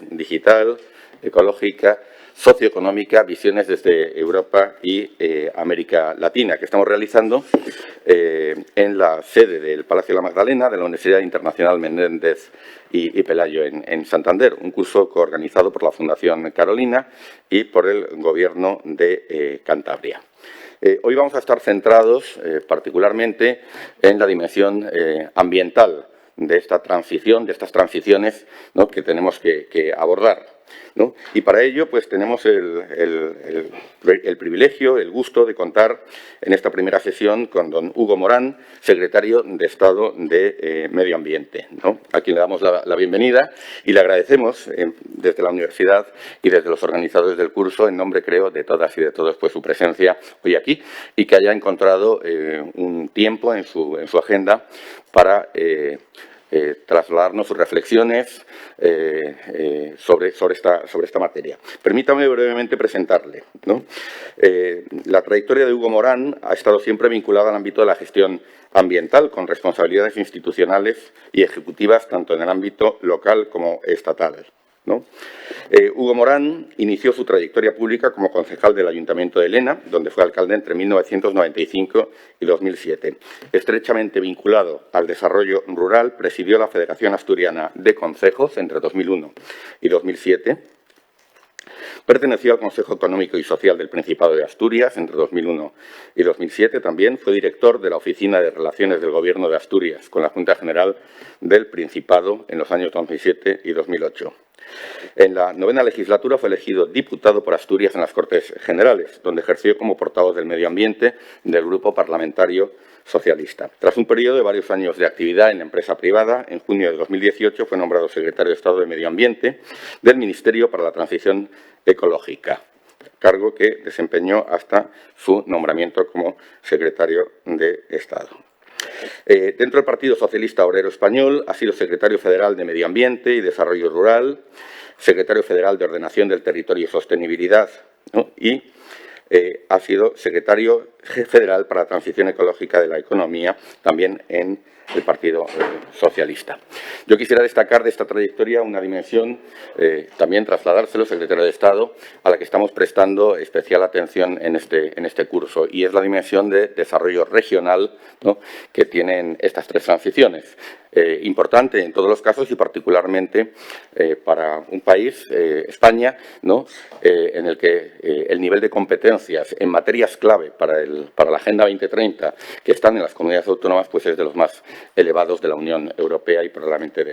digital, ecológica, socioeconómica, visiones desde Europa y América Latina, que estamos realizando en la sede del Palacio de la Magdalena de la Universidad Internacional Menéndez y Pelayo en Santander, un curso coorganizado por la Fundación Carolina y por el Gobierno de Cantabria. Hoy vamos a estar centrados particularmente en la dimensión ambiental de esta transición, de estas transiciones, ¿no?, que tenemos que abordar, ¿no? Y para ello, pues tenemos el privilegio, el gusto de contar en esta primera sesión con don Hugo Morán, secretario de Estado de Medio Ambiente, ¿no?, a quien le damos la bienvenida y le agradecemos desde la universidad y desde los organizadores del curso, en nombre, creo, de todas y de todos, pues su presencia hoy aquí y que haya encontrado un tiempo en su agenda para trasladarnos sus reflexiones sobre esta materia. Permítame brevemente presentarle, ¿no? La trayectoria de Hugo Morán ha estado siempre vinculada al ámbito de la gestión ambiental, con responsabilidades institucionales y ejecutivas tanto en el ámbito local como estatal, ¿no? Hugo Morán inició su trayectoria pública como concejal del Ayuntamiento de Lena, donde fue alcalde entre 1995 y 2007. Estrechamente vinculado al desarrollo rural, presidió la Federación Asturiana de Concejos entre 2001 y 2007. Perteneció al Consejo Económico y Social del Principado de Asturias entre 2001 y 2007. También fue director de la Oficina de Relaciones del Gobierno de Asturias con la Junta General del Principado en los años 2007 y 2008. En la novena legislatura fue elegido diputado por Asturias en las Cortes Generales, donde ejerció como portavoz del Medio Ambiente del Grupo Parlamentario Socialista. Tras un periodo de varios años de actividad en la empresa privada, en junio de 2018 fue nombrado secretario de Estado de Medio Ambiente del Ministerio para la Transición Ecológica, cargo que desempeñó hasta su nombramiento como secretario de Estado. Dentro del Partido Socialista Obrero Español ha sido secretario federal de Medio Ambiente y Desarrollo Rural, secretario federal de Ordenación del Territorio y Sostenibilidad, ¿no?, y ha sido secretario federal para la Transición Ecológica de la Economía, también en el Partido Socialista. Yo quisiera destacar de esta trayectoria una dimensión, también trasladárselo, secretario de Estado, a la que estamos prestando especial atención en este curso, y es la dimensión de desarrollo regional, ¿no?, que tienen estas tres transiciones. Importante en todos los casos y particularmente para un país, España, ¿no?, en el que el nivel de competencias en materias clave para la Agenda 2030 que están en las comunidades autónomas, pues es de los más elevados de la Unión Europea y probablemente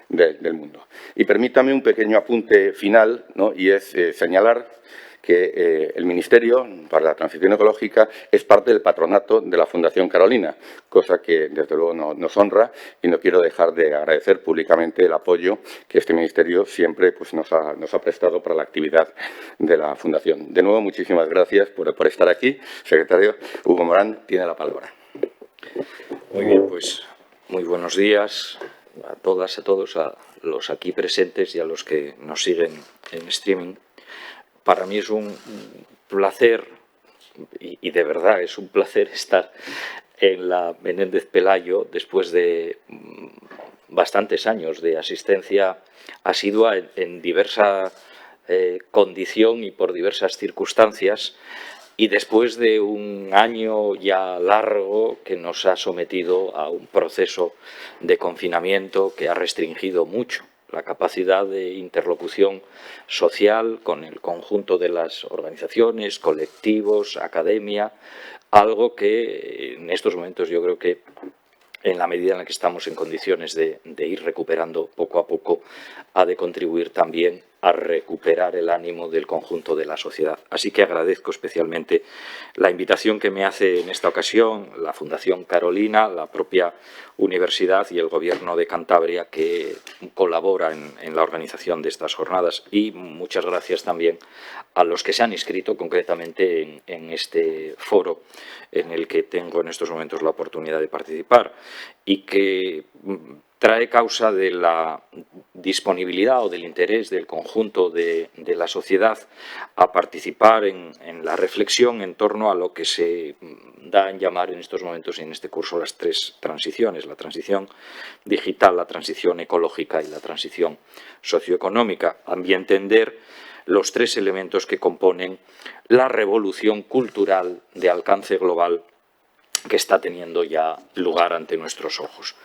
del mundo. Y permítame un pequeño apunte final, ¿no?, y es señalar que el Ministerio para la Transición Ecológica es parte del patronato de la Fundación Carolina, cosa que desde luego nos honra, y no quiero dejar de agradecer públicamente el apoyo que este Ministerio siempre, pues, nos ha prestado para la actividad de la Fundación. De nuevo, muchísimas gracias por estar aquí. Secretario Hugo Morán tiene la palabra. Muy bien, pues muy buenos días a todas, a todos, a los aquí presentes y a los que nos siguen en streaming. Para mí es un placer, y de verdad es un placer estar en la Menéndez Pelayo después de bastantes años de asistencia asidua en diversa condición y por diversas circunstancias, y después de un año ya largo que nos ha sometido a un proceso de confinamiento que ha restringido mucho la capacidad de interlocución social con el conjunto de las organizaciones, colectivos, academia, algo que en estos momentos yo creo que en la medida en la que estamos en condiciones de ir recuperando poco a poco, ha de contribuir también a recuperar el ánimo del conjunto de la sociedad. Así que agradezco especialmente la invitación que me hace en esta ocasión la Fundación Carolina, la propia universidad y el Gobierno de Cantabria, que colabora en la organización de estas jornadas. Y muchas gracias también a los que se han inscrito concretamente en este foro en el que tengo en estos momentos la oportunidad de participar y que trae causa de la disponibilidad o del interés del conjunto de la sociedad a participar en la reflexión en torno a lo que se da en llamar en estos momentos y en este curso las tres transiciones: la transición digital, la transición ecológica y la transición socioeconómica, a mi entender los tres elementos que componen la revolución cultural de alcance global que está teniendo ya lugar ante nuestros ojos.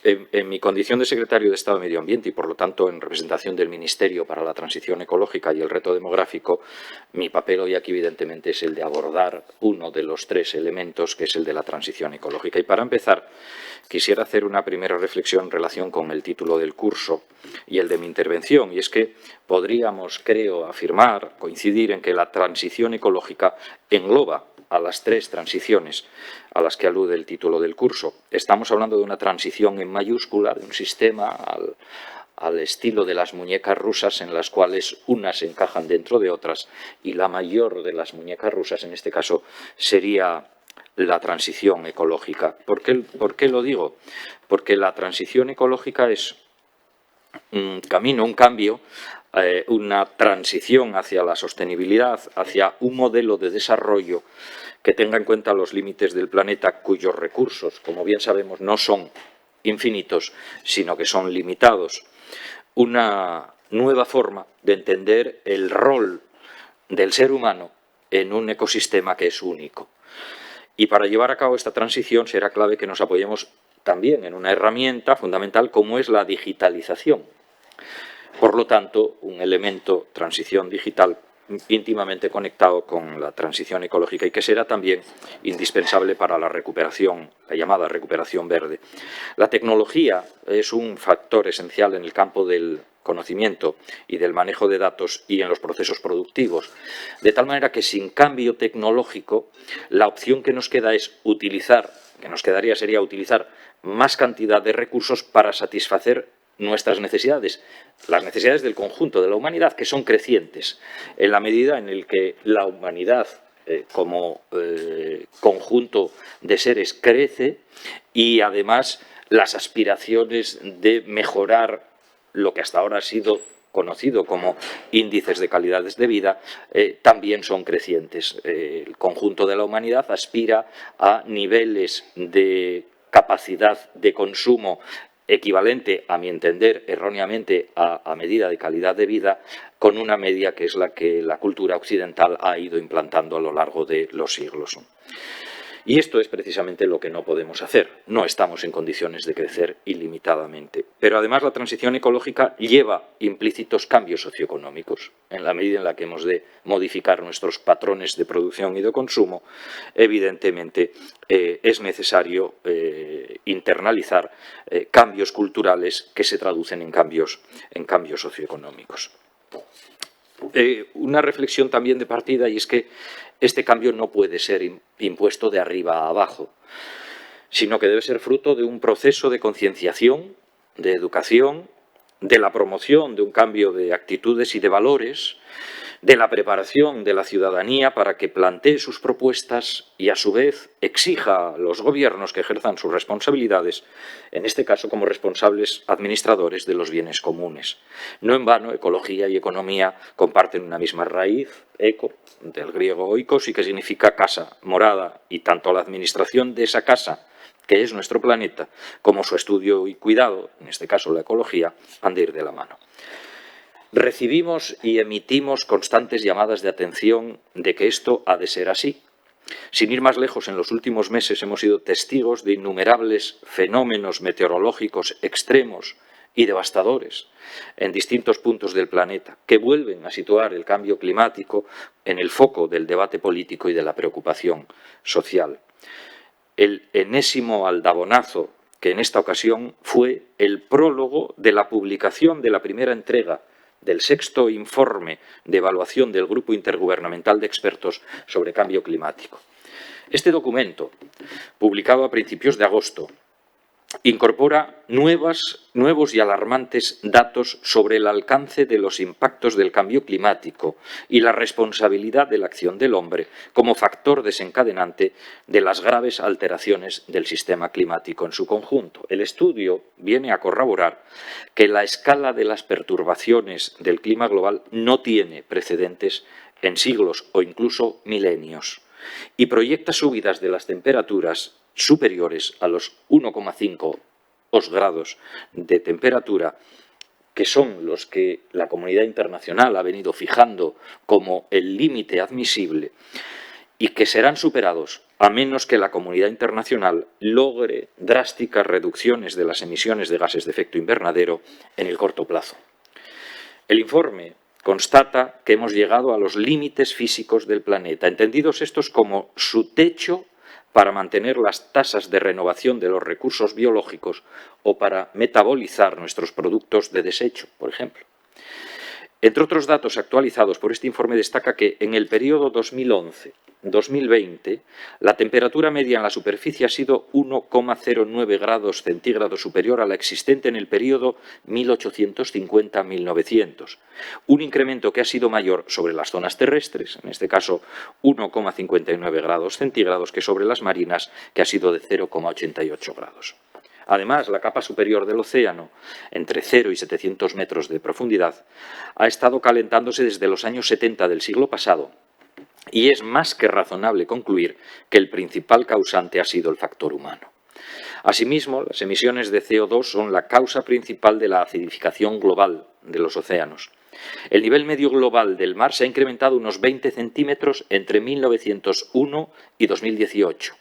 En mi condición de secretario de Estado de Medio Ambiente y, por lo tanto, en representación del Ministerio para la Transición Ecológica y el Reto Demográfico, mi papel hoy aquí, evidentemente, es el de abordar uno de los tres elementos, que es el de la transición ecológica. Y para empezar, quisiera hacer una primera reflexión en relación con el título del curso y el de mi intervención, y es que podríamos, creo, afirmar, coincidir en que la transición ecológica engloba a las tres transiciones a las que alude el título del curso. Estamos hablando de una transición en mayúscula, de un sistema al estilo de las muñecas rusas, en las cuales unas se encajan dentro de otras, y la mayor de las muñecas rusas, en este caso, sería la transición ecológica. ¿Por qué lo digo? Porque la transición ecológica es un camino, un cambio, una transición hacia la sostenibilidad, hacia un modelo de desarrollo que tenga en cuenta los límites del planeta, cuyos recursos, como bien sabemos, no son infinitos, sino que son limitados. Una nueva forma de entender el rol del ser humano en un ecosistema que es único. Y para llevar a cabo esta transición será clave que nos apoyemos también en una herramienta fundamental como es la digitalización. Por lo tanto, un elemento, transición digital, íntimamente conectado con la transición ecológica y que será también indispensable para la recuperación, la llamada recuperación verde. La tecnología es un factor esencial en el campo del conocimiento y del manejo de datos y en los procesos productivos, de tal manera que sin cambio tecnológico la opción que nos queda es utilizar, que nos quedaría sería utilizar más cantidad de recursos para satisfacer nuestras necesidades, las necesidades del conjunto de la humanidad, que son crecientes, en la medida en la que la humanidad como conjunto de seres crece y además las aspiraciones de mejorar lo que hasta ahora ha sido conocido como índices de calidades de vida, también son crecientes. El conjunto de la humanidad aspira a niveles de capacidad de consumo equivalente, a mi entender, erróneamente, a medida de calidad de vida, con una media que es la que la cultura occidental ha ido implantando a lo largo de los siglos. Y esto es precisamente lo que no podemos hacer. No estamos en condiciones de crecer ilimitadamente. Pero además la transición ecológica lleva implícitos cambios socioeconómicos. En la medida en la que hemos de modificar nuestros patrones de producción y de consumo, evidentemente es necesario internalizar cambios culturales que se traducen en cambios socioeconómicos. Una reflexión también de partida, y es que este cambio no puede ser impuesto de arriba a abajo, sino que debe ser fruto de un proceso de concienciación, de educación, de la promoción de un cambio de actitudes y de valores, de la preparación de la ciudadanía para que plantee sus propuestas y, a su vez, exija a los gobiernos que ejerzan sus responsabilidades, en este caso como responsables administradores de los bienes comunes. No en vano, ecología y economía comparten una misma raíz, eco, del griego oikos, y que significa casa, morada, y tanto la administración de esa casa, que es nuestro planeta, como su estudio y cuidado, en este caso la ecología, han de ir de la mano. Recibimos y emitimos constantes llamadas de atención de que esto ha de ser así. Sin ir más lejos, en los últimos meses hemos sido testigos de innumerables fenómenos meteorológicos extremos y devastadores en distintos puntos del planeta, que vuelven a situar el cambio climático en el foco del debate político y de la preocupación social. El enésimo aldabonazo que en esta ocasión fue el prólogo de la publicación de la primera entrega del sexto informe de evaluación del Grupo Intergubernamental de Expertos sobre Cambio Climático. Este documento, publicado a principios de agosto, incorpora nuevos y alarmantes datos sobre el alcance de los impactos del cambio climático y la responsabilidad de la acción del hombre como factor desencadenante de las graves alteraciones del sistema climático en su conjunto. El estudio viene a corroborar que la escala de las perturbaciones del clima global no tiene precedentes en siglos o incluso milenios y proyecta subidas de las temperaturas superiores a los 1,5 grados de temperatura, que son los que la comunidad internacional ha venido fijando como el límite admisible y que serán superados a menos que la comunidad internacional logre drásticas reducciones de las emisiones de gases de efecto invernadero en el corto plazo. El informe constata que hemos llegado a los límites físicos del planeta, entendidos estos como su techo para mantener las tasas de renovación de los recursos biológicos o para metabolizar nuestros productos de desecho, por ejemplo. Entre otros datos actualizados por este informe destaca que en el periodo 2011-2020 la temperatura media en la superficie ha sido 1,09 grados centígrados superior a la existente en el periodo 1850-1900, un incremento que ha sido mayor sobre las zonas terrestres, en este caso 1,59 grados centígrados, que sobre las marinas, que ha sido de 0,88 grados. Además, la capa superior del océano, entre 0 y 700 metros de profundidad, ha estado calentándose desde los años 70 del siglo pasado y es más que razonable concluir que el principal causante ha sido el factor humano. Asimismo, las emisiones de CO2 son la causa principal de la acidificación global de los océanos. El nivel medio global del mar se ha incrementado unos 20 centímetros entre 1901 y 2018.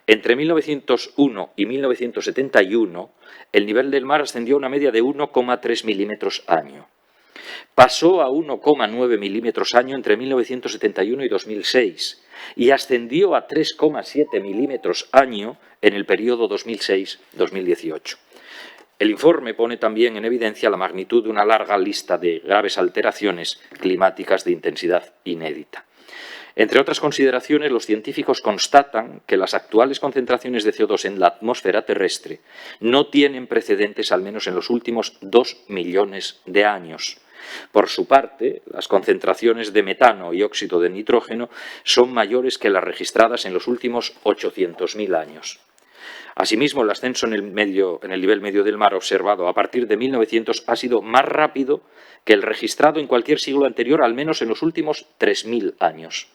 Entre 1901 y 1971, el nivel del mar ascendió a una media de 1,3 milímetros año. Pasó a 1,9 milímetros año entre 1971 y 2006 y ascendió a 3,7 milímetros año en el periodo 2006-2018. El informe pone también en evidencia la magnitud de una larga lista de graves alteraciones climáticas de intensidad inédita. Entre otras consideraciones, los científicos constatan que las actuales concentraciones de CO2 en la atmósfera terrestre no tienen precedentes al menos en los últimos 2 millones de años. Por su parte, las concentraciones de metano y óxido de nitrógeno son mayores que las registradas en los últimos 800.000 años. Asimismo, el ascenso en el nivel medio del mar observado a partir de 1900 ha sido más rápido que el registrado en cualquier siglo anterior, al menos en los últimos 3.000 años.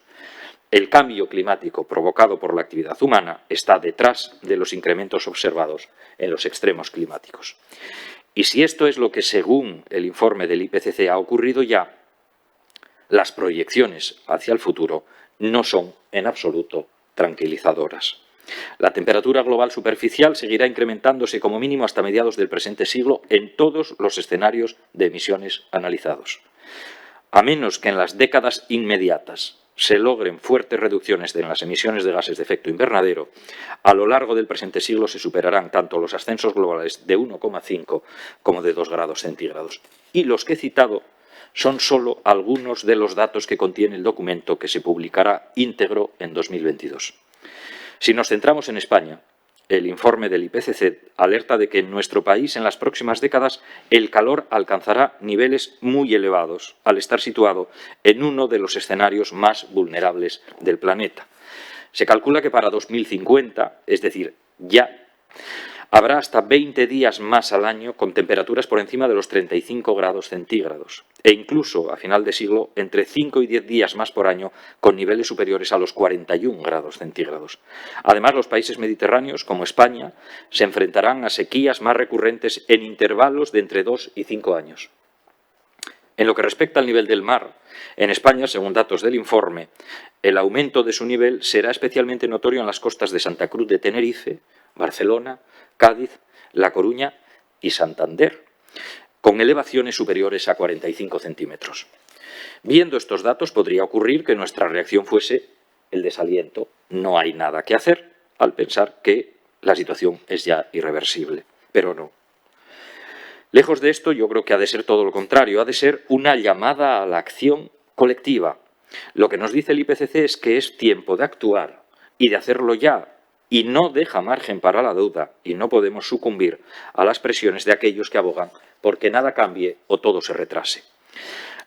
El cambio climático provocado por la actividad humana está detrás de los incrementos observados en los extremos climáticos. Y si esto es lo que, según el informe del IPCC, ha ocurrido ya, las proyecciones hacia el futuro no son en absoluto tranquilizadoras. La temperatura global superficial seguirá incrementándose como mínimo hasta mediados del presente siglo en todos los escenarios de emisiones analizados. A menos que en las décadas inmediatas se logren fuertes reducciones en las emisiones de gases de efecto invernadero, a lo largo del presente siglo se superarán tanto los ascensos globales de 1,5 como de 2 grados centígrados. Y los que he citado son solo algunos de los datos que contiene el documento, que se publicará íntegro en 2022. Si nos centramos en España, el informe del IPCC alerta de que en nuestro país en las próximas décadas el calor alcanzará niveles muy elevados al estar situado en uno de los escenarios más vulnerables del planeta. Se calcula que para 2050, es decir, ya, habrá hasta 20 días más al año con temperaturas por encima de los 35 grados centígrados e incluso, a final de siglo, entre 5 y 10 días más por año con niveles superiores a los 41 grados centígrados. Además, los países mediterráneos, como España, se enfrentarán a sequías más recurrentes en intervalos de entre 2 y 5 años. En lo que respecta al nivel del mar, en España, según datos del informe, el aumento de su nivel será especialmente notorio en las costas de Santa Cruz de Tenerife, Barcelona, Cádiz, La Coruña y Santander, con elevaciones superiores a 45 centímetros. Viendo estos datos, podría ocurrir que nuestra reacción fuese el desaliento. No hay nada que hacer, al pensar que la situación es ya irreversible. Pero no. Lejos de esto, yo creo que ha de ser todo lo contrario. Ha de ser una llamada a la acción colectiva. Lo que nos dice el IPCC es que es tiempo de actuar y de hacerlo ya, y no deja margen para la duda, y no podemos sucumbir a las presiones de aquellos que abogan porque nada cambie o todo se retrase.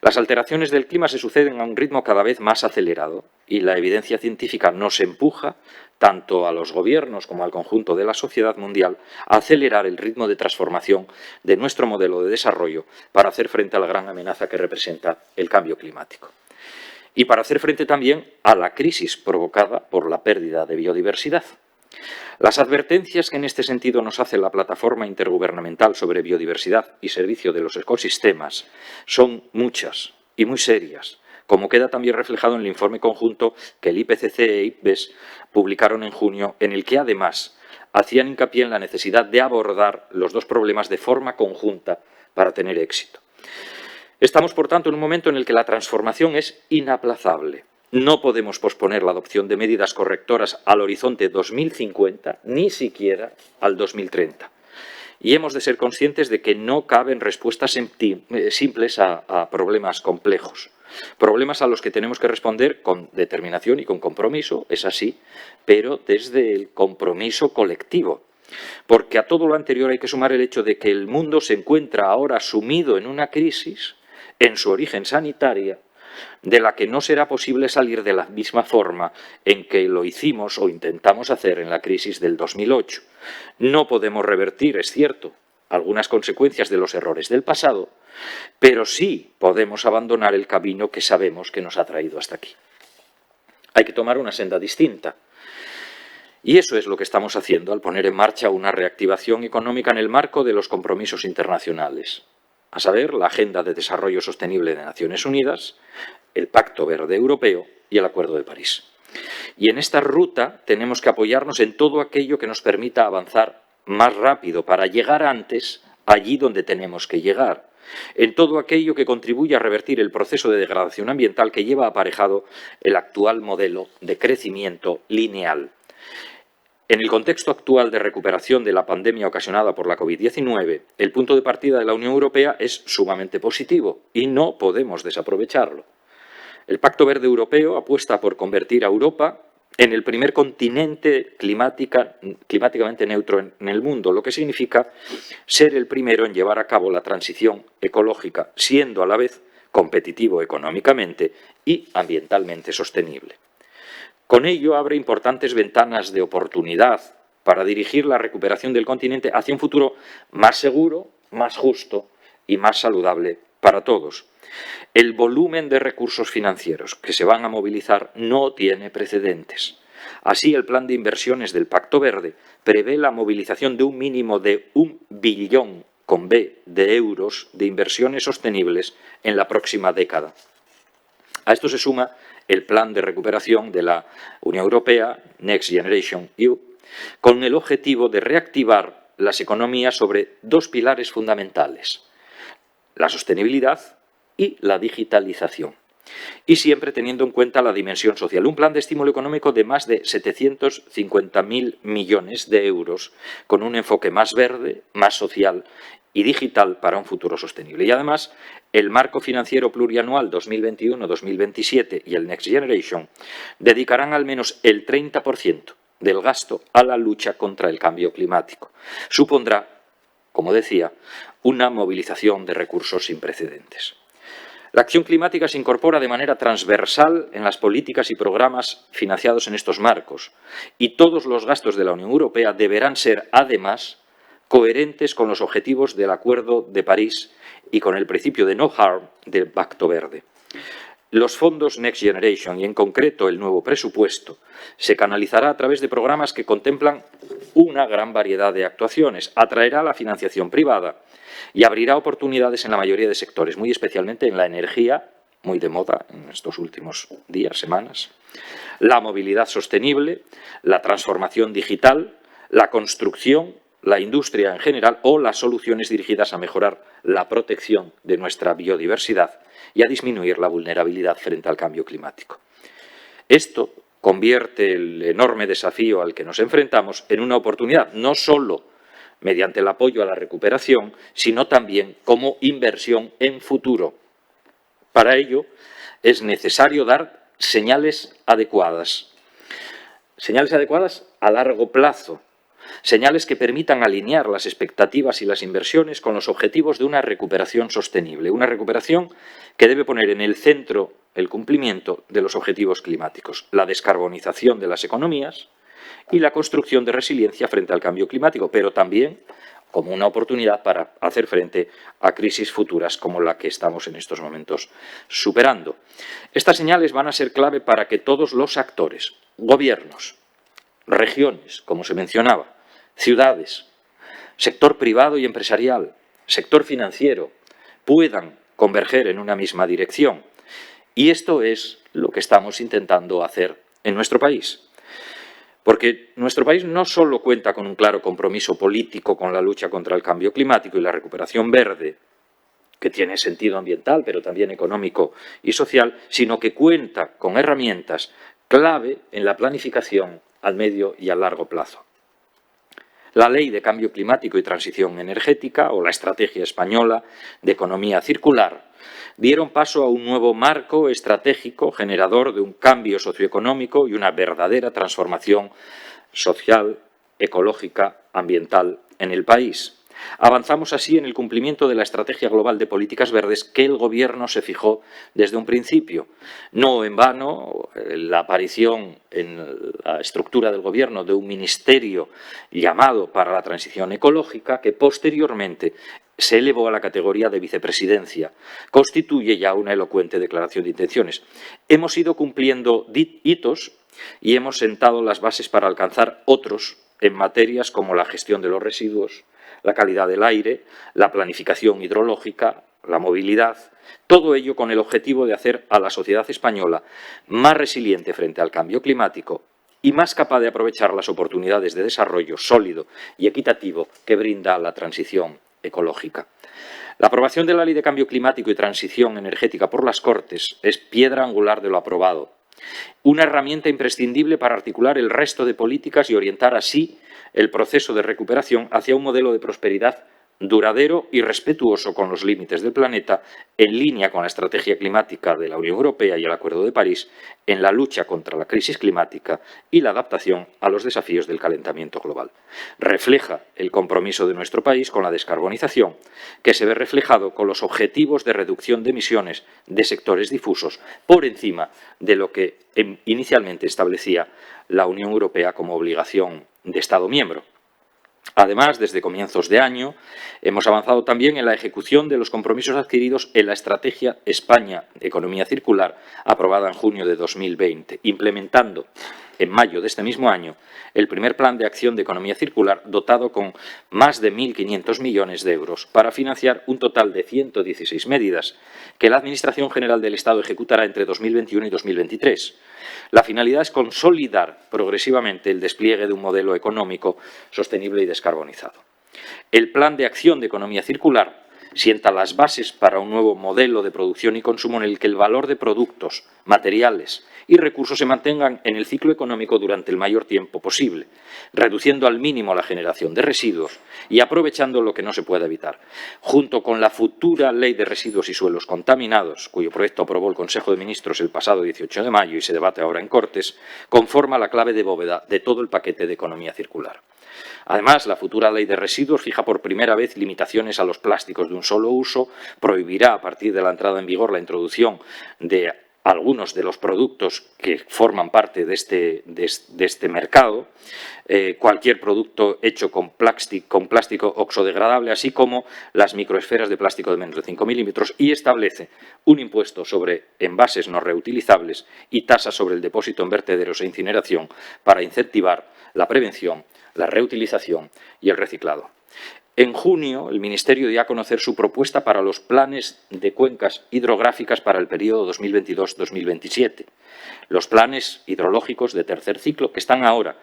Las alteraciones del clima se suceden a un ritmo cada vez más acelerado y la evidencia científica nos empuja, tanto a los gobiernos como al conjunto de la sociedad mundial, a acelerar el ritmo de transformación de nuestro modelo de desarrollo para hacer frente a la gran amenaza que representa el cambio climático. Y para hacer frente también a la crisis provocada por la pérdida de biodiversidad. Las advertencias que en este sentido nos hace la Plataforma Intergubernamental sobre Biodiversidad y Servicio de los Ecosistemas son muchas y muy serias, como queda también reflejado en el informe conjunto que el IPCC e IPBES publicaron en junio, en el que además hacían hincapié en la necesidad de abordar los dos problemas de forma conjunta para tener éxito. Estamos, por tanto, en un momento en el que la transformación es inaplazable. No podemos posponer la adopción de medidas correctoras al horizonte 2050, ni siquiera al 2030. Y hemos de ser conscientes de que no caben respuestas simples a problemas complejos. Problemas a los que tenemos que responder con determinación y con compromiso, es así, pero desde el compromiso colectivo. Porque a todo lo anterior hay que sumar el hecho de que el mundo se encuentra ahora sumido en una crisis, en su origen sanitaria, de la que no será posible salir de la misma forma en que lo hicimos o intentamos hacer en la crisis del 2008. No podemos revertir, es cierto, algunas consecuencias de los errores del pasado, pero sí podemos abandonar el camino que sabemos que nos ha traído hasta aquí. Hay que tomar una senda distinta. Y eso es lo que estamos haciendo al poner en marcha una reactivación económica en el marco de los compromisos internacionales, a saber, la Agenda de Desarrollo Sostenible de Naciones Unidas, el Pacto Verde Europeo y el Acuerdo de París. Y en esta ruta tenemos que apoyarnos en todo aquello que nos permita avanzar más rápido para llegar antes allí donde tenemos que llegar, en todo aquello que contribuya a revertir el proceso de degradación ambiental que lleva aparejado el actual modelo de crecimiento lineal. En el contexto actual de recuperación de la pandemia ocasionada por la COVID-19, el punto de partida de la Unión Europea es sumamente positivo y no podemos desaprovecharlo. El Pacto Verde Europeo apuesta por convertir a Europa en el primer continente climáticamente neutro en el mundo, lo que significa ser el primero en llevar a cabo la transición ecológica, siendo a la vez competitivo económicamente y ambientalmente sostenible. Con ello abre importantes ventanas de oportunidad para dirigir la recuperación del continente hacia un futuro más seguro, más justo y más saludable para todos. El volumen de recursos financieros que se van a movilizar no tiene precedentes. Así, el plan de inversiones del Pacto Verde prevé la movilización de un mínimo de 1 billón con B de euros de inversiones sostenibles en la próxima década. A esto se suma el plan de recuperación de la Unión Europea, Next Generation EU, con el objetivo de reactivar las economías sobre dos pilares fundamentales: la sostenibilidad y la digitalización. Y siempre teniendo en cuenta la dimensión social. Un plan de estímulo económico de más de 750.000 millones de euros, con un enfoque más verde, más social y digital para un futuro sostenible. Y además, el marco financiero plurianual 2021-2027 y el Next Generation dedicarán al menos el 30% del gasto a la lucha contra el cambio climático. Supondrá, como decía, una movilización de recursos sin precedentes. La acción climática se incorpora de manera transversal en las políticas y programas financiados en estos marcos, y todos los gastos de la Unión Europea deberán ser, además, coherentes con los objetivos del Acuerdo de París y con el principio de no harm del Pacto Verde. Los fondos Next Generation y, en concreto, el nuevo presupuesto se canalizará a través de programas que contemplan una gran variedad de actuaciones, atraerá la financiación privada y abrirá oportunidades en la mayoría de sectores, muy especialmente en la energía, muy de moda en estos últimos días, semanas, la movilidad sostenible, la transformación digital, la construcción, la industria en general o las soluciones dirigidas a mejorar la protección de nuestra biodiversidad y a disminuir la vulnerabilidad frente al cambio climático. Esto convierte el enorme desafío al que nos enfrentamos en una oportunidad, no solo mediante el apoyo a la recuperación, sino también como inversión en futuro. Para ello es necesario dar señales adecuadas. señales adecuadas a largo plazo, señales que permitan alinear las expectativas y las inversiones con los objetivos de una recuperación sostenible, una recuperación que debe poner en el centro el cumplimiento de los objetivos climáticos, la descarbonización de las economías y la construcción de resiliencia frente al cambio climático, pero también como una oportunidad para hacer frente a crisis futuras como la que estamos en estos momentos superando. Estas señales van a ser clave para que todos los actores, gobiernos, regiones, como se mencionaba, ciudades, sector privado y empresarial, sector financiero, puedan converger en una misma dirección. Y esto es lo que estamos intentando hacer en nuestro país. Porque nuestro país no solo cuenta con un claro compromiso político con la lucha contra el cambio climático y la recuperación verde, que tiene sentido ambiental, pero también económico y social, sino que cuenta con herramientas clave en la planificación al medio y a largo plazo. La Ley de Cambio Climático y Transición Energética o la Estrategia Española de Economía Circular dieron paso a un nuevo marco estratégico generador de un cambio socioeconómico y una verdadera transformación social, ecológica, ambiental en el país. Avanzamos así en el cumplimiento de la Estrategia Global de Políticas Verdes que el Gobierno se fijó desde un principio. No en vano, la aparición en la estructura del Gobierno de un ministerio llamado para la transición ecológica, que posteriormente se elevó a la categoría de vicepresidencia, constituye ya una elocuente declaración de intenciones. Hemos ido cumpliendo hitos y hemos sentado las bases para alcanzar otros en materias como la gestión de los residuos, la calidad del aire, la planificación hidrológica, la movilidad, todo ello con el objetivo de hacer a la sociedad española más resiliente frente al cambio climático y más capaz de aprovechar las oportunidades de desarrollo sólido y equitativo que brinda la transición ecológica. La aprobación de la Ley de Cambio Climático y Transición Energética por las Cortes es piedra angular de lo aprobado, una herramienta imprescindible para articular el resto de políticas y orientar así el proceso de recuperación hacia un modelo de prosperidad duradero y respetuoso con los límites del planeta, en línea con la estrategia climática de la Unión Europea y el Acuerdo de París, en la lucha contra la crisis climática y la adaptación a los desafíos del calentamiento global. Refleja el compromiso de nuestro país con la descarbonización, que se ve reflejado con los objetivos de reducción de emisiones de sectores difusos por encima de lo que inicialmente establecía la Unión Europea como obligación de Estado miembro. Además, desde comienzos de año, hemos avanzado también en la ejecución de los compromisos adquiridos en la Estrategia España de Economía Circular, aprobada en junio de 2020, implementando en mayo de este mismo año el primer Plan de Acción de Economía Circular dotado con más de 1.500 millones de euros para financiar un total de 116 medidas que la Administración General del Estado ejecutará entre 2021 y 2023. La finalidad es consolidar progresivamente el despliegue de un modelo económico sostenible y descarbonizado. El Plan de Acción de Economía Circular sienta las bases para un nuevo modelo de producción y consumo en el que el valor de productos, materiales y recursos se mantengan en el ciclo económico durante el mayor tiempo posible, reduciendo al mínimo la generación de residuos y aprovechando lo que no se pueda evitar. Junto con la futura Ley de Residuos y Suelos Contaminados, cuyo proyecto aprobó el Consejo de Ministros el pasado 18 de mayo y se debate ahora en Cortes, conforma la clave de bóveda de todo el paquete de economía circular. Además, la futura Ley de Residuos fija por primera vez limitaciones a los plásticos de un solo uso, prohibirá a partir de la entrada en vigor la introducción de algunos de los productos que forman parte de este mercado, cualquier producto hecho con plástico oxodegradable, así como las microesferas de plástico de menos de 5 milímetros, y establece un impuesto sobre envases no reutilizables y tasas sobre el depósito en vertederos e incineración para incentivar la prevención, la reutilización y el reciclado. En junio, el Ministerio dio a conocer su propuesta para los planes de cuencas hidrográficas para el periodo 2022-2027. Los planes hidrológicos de tercer ciclo, que están ahora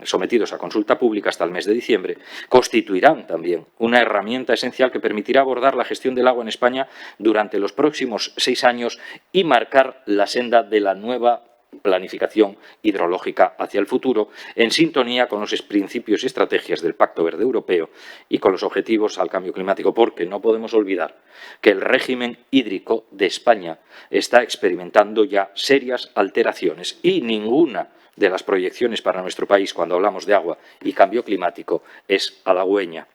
sometidos a consulta pública hasta el mes de diciembre, constituirán también una herramienta esencial que permitirá abordar la gestión del agua en España durante los próximos 6 años y marcar la senda de la nueva planificación hidrológica hacia el futuro, en sintonía con los principios y estrategias del Pacto Verde Europeo y con los objetivos al cambio climático, porque no podemos olvidar que el régimen hídrico de España está experimentando ya serias alteraciones y ninguna de las proyecciones para nuestro país cuando hablamos de agua y cambio climático es halagüeña.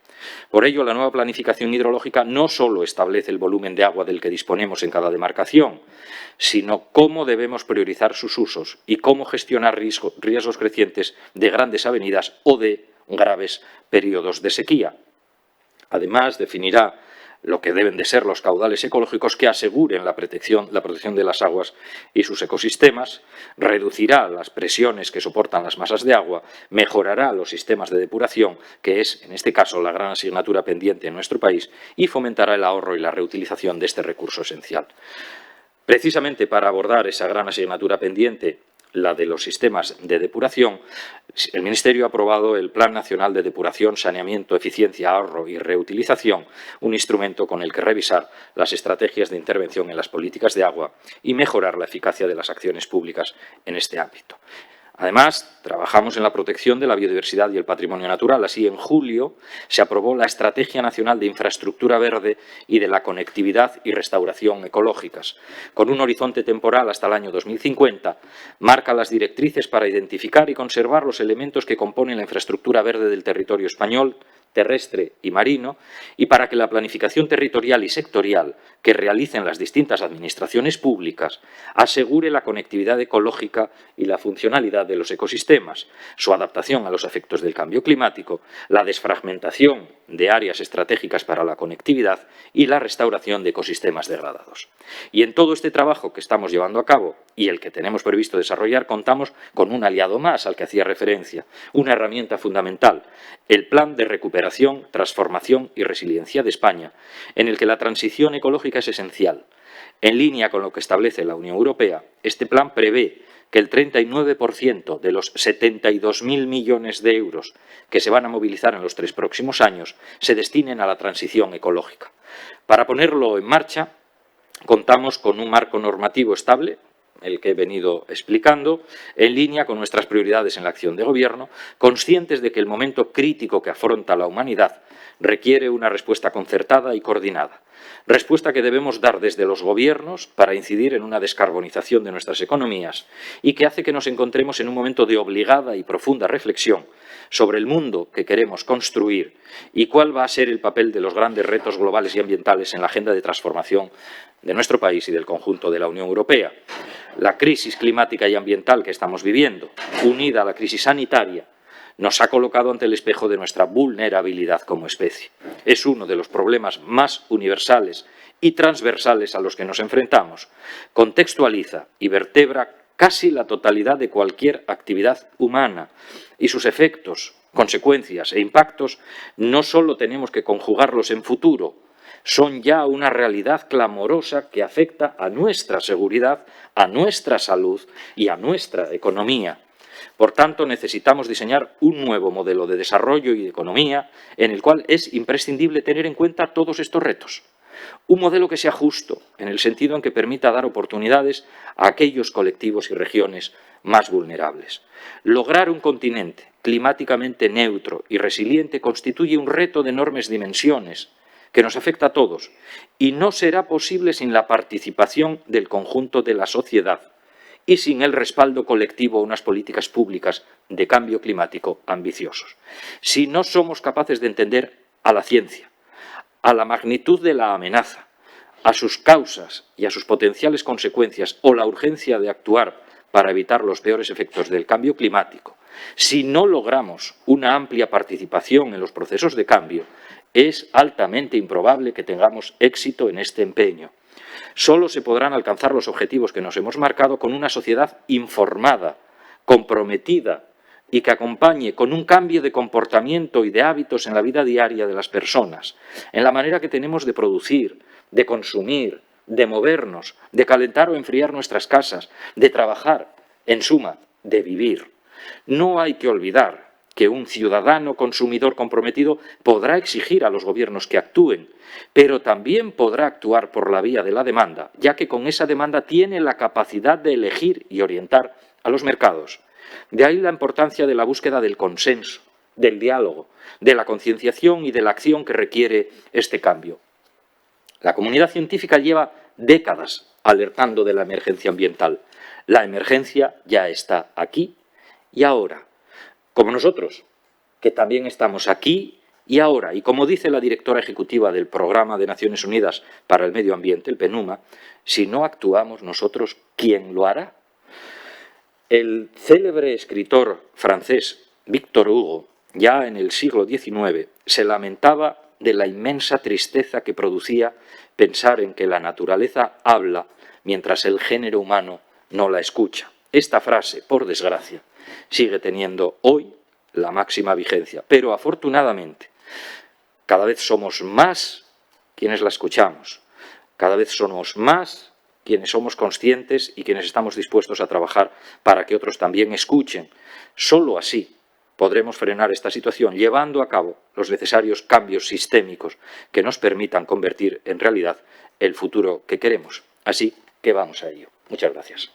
Por ello, la nueva planificación hidrológica no solo establece el volumen de agua del que disponemos en cada demarcación, sino cómo debemos priorizar sus usos y cómo gestionar riesgos crecientes de grandes avenidas o de graves periodos de sequía. Además, definirá lo que deben de ser los caudales ecológicos que aseguren la protección de las aguas y sus ecosistemas, reducirá las presiones que soportan las masas de agua, mejorará los sistemas de depuración, que es, en este caso, la gran asignatura pendiente en nuestro país, y fomentará el ahorro y la reutilización de este recurso esencial. Precisamente para abordar esa gran asignatura pendiente, la de los sistemas de depuración, el Ministerio ha aprobado el Plan Nacional de Depuración, Saneamiento, Eficiencia, Ahorro y Reutilización, un instrumento con el que revisar las estrategias de intervención en las políticas de agua y mejorar la eficacia de las acciones públicas en este ámbito. Además, trabajamos en la protección de la biodiversidad y el patrimonio natural. Así, en julio se aprobó la Estrategia Nacional de Infraestructura Verde y de la Conectividad y Restauración Ecológicas. Con un horizonte temporal hasta el año 2050, marca las directrices para identificar y conservar los elementos que componen la infraestructura verde del territorio español, terrestre y marino, y para que la planificación territorial y sectorial que realicen las distintas administraciones públicas asegure la conectividad ecológica y la funcionalidad de los ecosistemas, su adaptación a los efectos del cambio climático, la desfragmentación de áreas estratégicas para la conectividad y la restauración de ecosistemas degradados. Y en todo este trabajo que estamos llevando a cabo y el que tenemos previsto desarrollar, contamos con un aliado más al que hacía referencia, una herramienta fundamental, el Plan de Recuperación, Transformación y Resiliencia de España, en el que la transición ecológica es esencial. En línea con lo que establece la Unión Europea, este plan prevé que el 39% de los 72.000 millones de euros que se van a movilizar en los 3 próximos años se destinen a la transición ecológica. Para ponerlo en marcha, contamos con un marco normativo estable, el que he venido explicando, en línea con nuestras prioridades en la acción de gobierno, conscientes de que el momento crítico que afronta la humanidad requiere una respuesta concertada y coordinada. Respuesta que debemos dar desde los gobiernos para incidir en una descarbonización de nuestras economías y que hace que nos encontremos en un momento de obligada y profunda reflexión sobre el mundo que queremos construir y cuál va a ser el papel de los grandes retos globales y ambientales en la agenda de transformación de nuestro país y del conjunto de la Unión Europea. La crisis climática y ambiental que estamos viviendo, unida a la crisis sanitaria, nos ha colocado ante el espejo de nuestra vulnerabilidad como especie. Es uno de los problemas más universales y transversales a los que nos enfrentamos. Contextualiza y vertebra casi la totalidad de cualquier actividad humana y sus efectos, consecuencias e impactos no solo tenemos que conjugarlos en futuro, son ya una realidad clamorosa que afecta a nuestra seguridad, a nuestra salud y a nuestra economía. Por tanto, necesitamos diseñar un nuevo modelo de desarrollo y de economía en el cual es imprescindible tener en cuenta todos estos retos. Un modelo que sea justo, en el sentido en que permita dar oportunidades a aquellos colectivos y regiones más vulnerables. Lograr un continente climáticamente neutro y resiliente constituye un reto de enormes dimensiones que nos afecta a todos y no será posible sin la participación del conjunto de la sociedad y sin el respaldo colectivo a unas políticas públicas de cambio climático ambiciosos. Si no somos capaces de entender a la ciencia, a la magnitud de la amenaza, a sus causas y a sus potenciales consecuencias o la urgencia de actuar para evitar los peores efectos del cambio climático, si no logramos una amplia participación en los procesos de cambio, es altamente improbable que tengamos éxito en este empeño. Solo se podrán alcanzar los objetivos que nos hemos marcado con una sociedad informada, comprometida y que acompañe con un cambio de comportamiento y de hábitos en la vida diaria de las personas, en la manera que tenemos de producir, de consumir, de movernos, de calentar o enfriar nuestras casas, de trabajar, en suma, de vivir. No hay que olvidar que un ciudadano consumidor comprometido podrá exigir a los gobiernos que actúen, pero también podrá actuar por la vía de la demanda, ya que con esa demanda tiene la capacidad de elegir y orientar a los mercados. De ahí la importancia de la búsqueda del consenso, del diálogo, de la concienciación y de la acción que requiere este cambio. La comunidad científica lleva décadas alertando de la emergencia ambiental. La emergencia ya está aquí y ahora, como nosotros, que también estamos aquí y ahora. Y como dice la directora ejecutiva del Programa de Naciones Unidas para el Medio Ambiente, el PNUMA, si no actuamos nosotros, ¿quién lo hará? El célebre escritor francés Victor Hugo, ya en el siglo XIX, se lamentaba de la inmensa tristeza que producía pensar en que la naturaleza habla mientras el género humano no la escucha. Esta frase, por desgracia, sigue teniendo hoy la máxima vigencia, pero afortunadamente cada vez somos más quienes la escuchamos, cada vez somos más quienes somos conscientes y quienes estamos dispuestos a trabajar para que otros también escuchen. Solo así podremos frenar esta situación, llevando a cabo los necesarios cambios sistémicos que nos permitan convertir en realidad el futuro que queremos. Así que vamos a ello. Muchas gracias.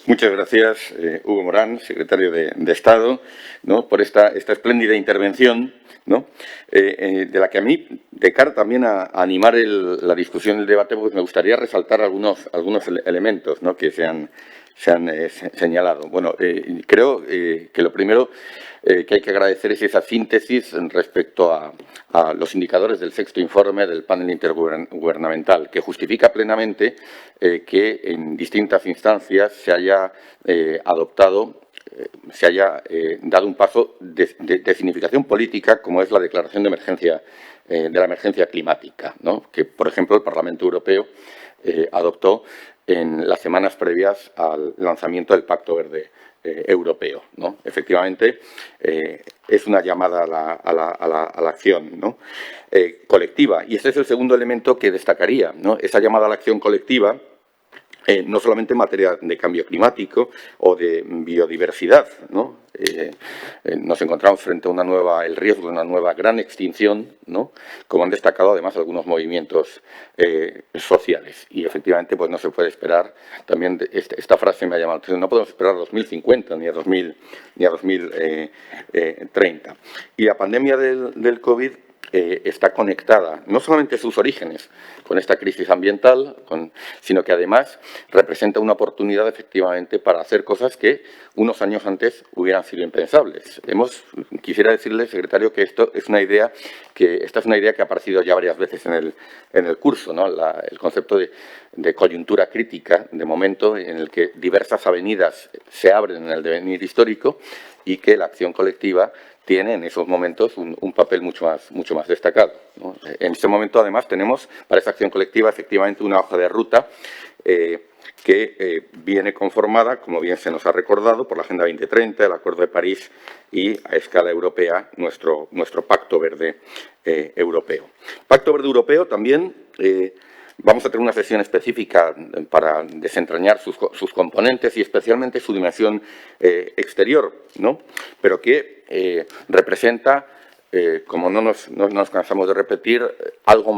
Muchas gracias, Hugo Morán, secretario de Estado, ¿no?, por esta espléndida intervención, ¿no?, de la que a mí, de cara también a animar la discusión, el debate, pues me gustaría resaltar algunos elementos, ¿no?, que se han señalado. Bueno, creo que lo primero que hay que agradecer es esa síntesis respecto a los indicadores del sexto informe del panel intergubernamental, que justifica plenamente que en distintas instancias se haya adoptado, se haya dado un paso de significación política, como es la declaración de la emergencia climática, ¿no?, que, por ejemplo, el Parlamento Europeo adoptó en las semanas previas al lanzamiento del Pacto Verde Europeo, ¿no? Efectivamente, es una llamada a la acción, ¿no?, colectiva. Y ese es el segundo elemento que destacaría, ¿no?, esa llamada a la acción colectiva, no solamente en materia de cambio climático o de biodiversidad, ¿no? Nos encontramos frente a el riesgo de una nueva gran extinción, ¿no?, como han destacado además algunos movimientos sociales. Y efectivamente, pues no se puede esperar, también esta frase me ha llamado la atención, no podemos esperar a 2050 ni a 2030. Y la pandemia del COVID está conectada, no solamente sus orígenes con esta crisis ambiental, sino que además representa una oportunidad efectivamente para hacer cosas que unos años antes hubieran sido impensables. Quisiera decirle, secretario, que esta es una idea que ha aparecido ya varias veces en el curso, ¿no?, el concepto de coyuntura crítica, de momento en el que diversas avenidas se abren en el devenir histórico y que la acción colectiva tiene en esos momentos un papel mucho más destacado, ¿no? En este momento, además, tenemos para esa acción colectiva efectivamente una hoja de ruta que viene conformada, como bien se nos ha recordado, por la Agenda 2030, el Acuerdo de París y, a escala europea, nuestro Pacto Verde Europeo. Pacto Verde Europeo también. Vamos a tener una sesión específica para desentrañar sus componentes y especialmente su dimensión exterior, ¿no?, pero que representa, como no nos cansamos de repetir, algo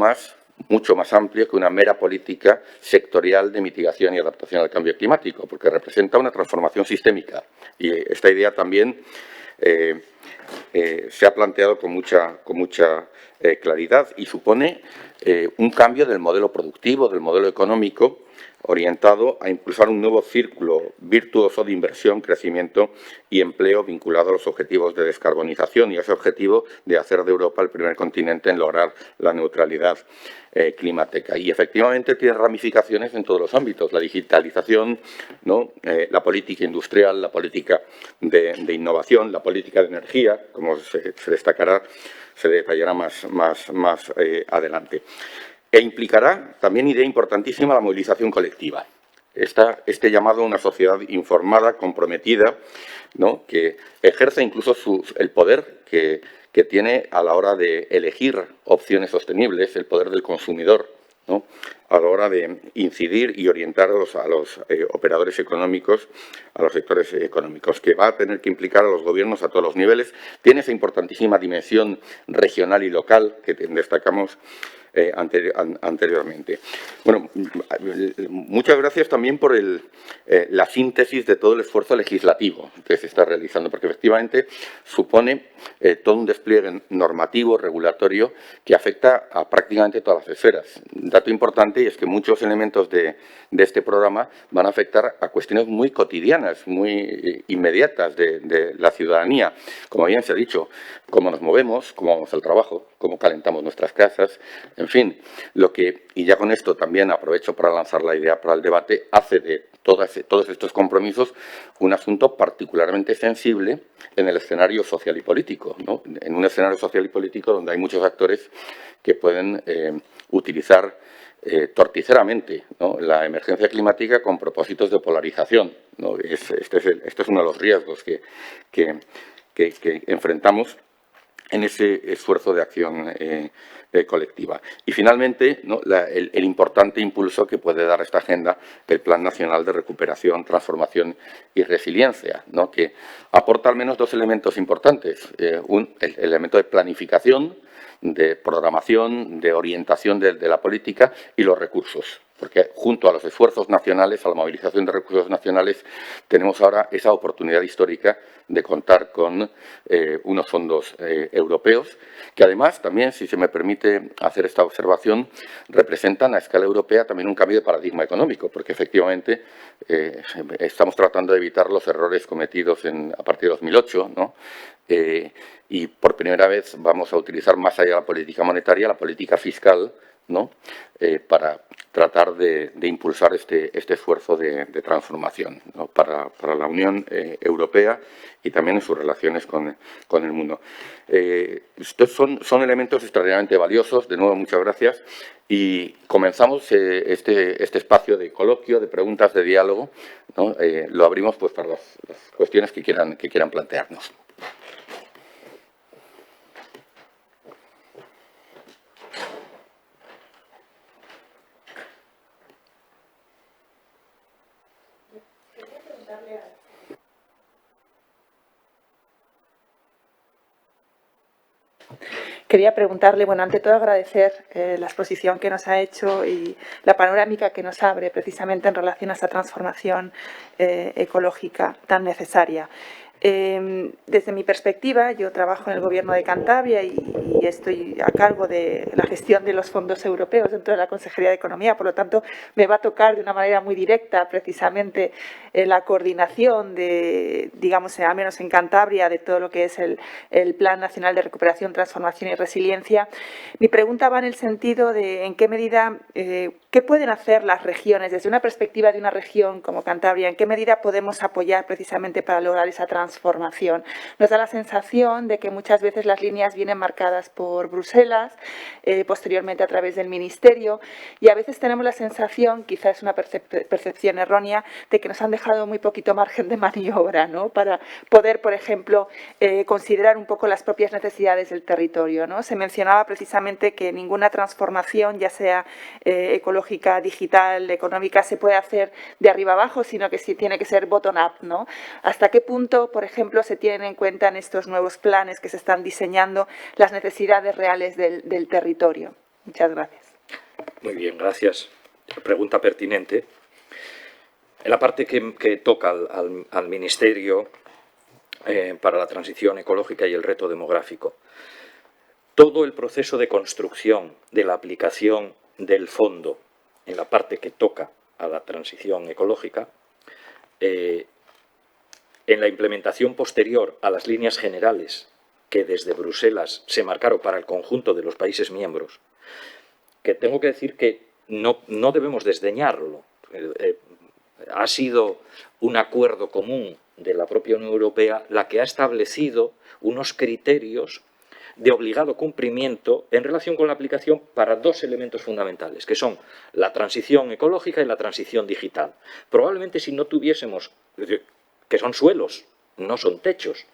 mucho más amplio que una mera política sectorial de mitigación y adaptación al cambio climático, porque representa una transformación sistémica. Y esta idea también se ha planteado con mucha claridad y supone un cambio del modelo productivo, del modelo económico, orientado a impulsar un nuevo círculo virtuoso de inversión, crecimiento y empleo vinculado a los objetivos de descarbonización y a ese objetivo de hacer de Europa el primer continente en lograr la neutralidad climática. Y efectivamente tiene ramificaciones en todos los ámbitos, la digitalización, ¿no?, la política industrial, la política de innovación, la política de energía, como se detallará más adelante. E implicará también, idea importantísima, la movilización colectiva. Este llamado a una sociedad informada, comprometida, ¿no?, que ejerza incluso el poder que tiene a la hora de elegir opciones sostenibles, el poder del consumidor ¿no?, a la hora de incidir y orientar a los operadores económicos, a los sectores económicos, que va a tener que implicar a los gobiernos a todos los niveles. Tiene esa importantísima dimensión regional y local que destacamos anteriormente. Bueno, muchas gracias también por la síntesis de todo el esfuerzo legislativo que se está realizando, porque efectivamente supone todo un despliegue normativo, regulatorio, que afecta a prácticamente todas las esferas. Un dato importante y es que muchos elementos de este programa van a afectar a cuestiones muy cotidianas, muy inmediatas de la ciudadanía. Como bien se ha dicho, cómo nos movemos, cómo vamos al trabajo, cómo calentamos nuestras casas, en fin, y ya con esto también aprovecho para lanzar la idea para el debate, hace de todos estos compromisos un asunto particularmente sensible en el escenario social y político, ¿no? En un escenario social y político donde hay muchos actores que pueden utilizar torticeramente, ¿no?, la emergencia climática con propósitos de polarización, ¿no? Este es uno de los riesgos que enfrentamos en ese esfuerzo de acción colectiva. Y finalmente, ¿no?, el importante impulso que puede dar a esta agenda el Plan Nacional de Recuperación, Transformación y Resiliencia, ¿no?, que aporta al menos dos elementos importantes. El elemento de planificación, de programación, de orientación de la política y los recursos. Porque junto a los esfuerzos nacionales, a la movilización de recursos nacionales, tenemos ahora esa oportunidad histórica de contar con unos fondos europeos, que además también, si se me permite hacer esta observación, representan a escala europea también un cambio de paradigma económico, porque efectivamente estamos tratando de evitar los errores cometidos a partir de 2008, ¿no? Y por primera vez vamos a utilizar más allá de la política monetaria, la política fiscal, ¿no?, para tratar de impulsar este esfuerzo de transformación, ¿no?, para la Unión Europea y también en sus relaciones con el mundo. Estos son elementos extraordinariamente valiosos. De nuevo, muchas gracias. Y comenzamos este espacio de coloquio, de preguntas, de diálogo, ¿no? Lo abrimos pues para las cuestiones que quieran plantearnos. Quería preguntarle, bueno, ante todo agradecer la exposición que nos ha hecho y la panorámica que nos abre precisamente en relación a esta transformación ecológica tan necesaria. Desde mi perspectiva, yo trabajo en el Gobierno de Cantabria y estoy a cargo de la gestión de los fondos europeos dentro de la Consejería de Economía, por lo tanto, me va a tocar de una manera muy directa precisamente la coordinación de, digamos, al menos en Cantabria, de todo lo que es el Plan Nacional de Recuperación, Transformación y Resiliencia. Mi pregunta va en el sentido de en qué medida, qué pueden hacer las regiones, desde una perspectiva de una región como Cantabria, en qué medida podemos apoyar precisamente para lograr esa transformación. Nos da la sensación de que muchas veces las líneas vienen marcadas por Bruselas, posteriormente a través del Ministerio, y a veces tenemos la sensación, quizás es una percepción errónea, de que nos han dejado muy poquito margen de maniobra, ¿no?, para poder, por ejemplo, considerar un poco las propias necesidades del territorio, ¿no? Se mencionaba precisamente que ninguna transformación, ya sea ecológica, digital, económica, se puede hacer de arriba abajo, sino que sí tiene que ser bottom-up, ¿no? ¿Hasta qué punto, por ejemplo, se tienen en cuenta en estos nuevos planes que se están diseñando las necesidades reales del territorio? Muchas gracias. Muy bien, gracias. Pregunta pertinente. En la parte que toca al Ministerio para la Transición Ecológica y el Reto Demográfico, todo el proceso de construcción de la aplicación del fondo en la parte que toca a la transición ecológica, en la implementación posterior a las líneas generales que desde Bruselas se marcaron para el conjunto de los países miembros, que tengo que decir que no debemos desdeñarlo. Ha sido un acuerdo común de la propia Unión Europea la que ha establecido unos criterios de obligado cumplimiento en relación con la aplicación para dos elementos fundamentales, que son la transición ecológica y la transición digital. Probablemente si no tuviésemos, que son suelos, no son techos,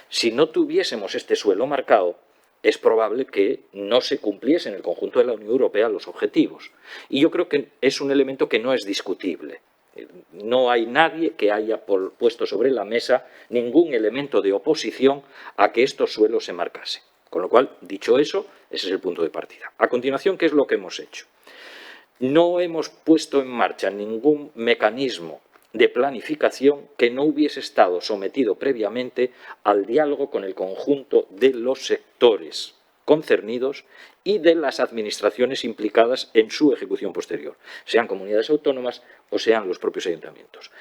si no tuviésemos este suelo marcado, es probable que no se cumpliesen en el conjunto de la Unión Europea los objetivos. Y yo creo que es un elemento que no es discutible. No hay nadie que haya puesto sobre la mesa ningún elemento de oposición a que estos suelos se marcasen. Con lo cual, dicho eso, ese es el punto de partida. A continuación, ¿qué es lo que hemos hecho? No hemos puesto en marcha ningún mecanismo de planificación que no hubiese estado sometido previamente al diálogo con el conjunto de los sectores concernidos y de las administraciones implicadas en su ejecución posterior, sean comunidades autónomas o sean los propios ayuntamientos.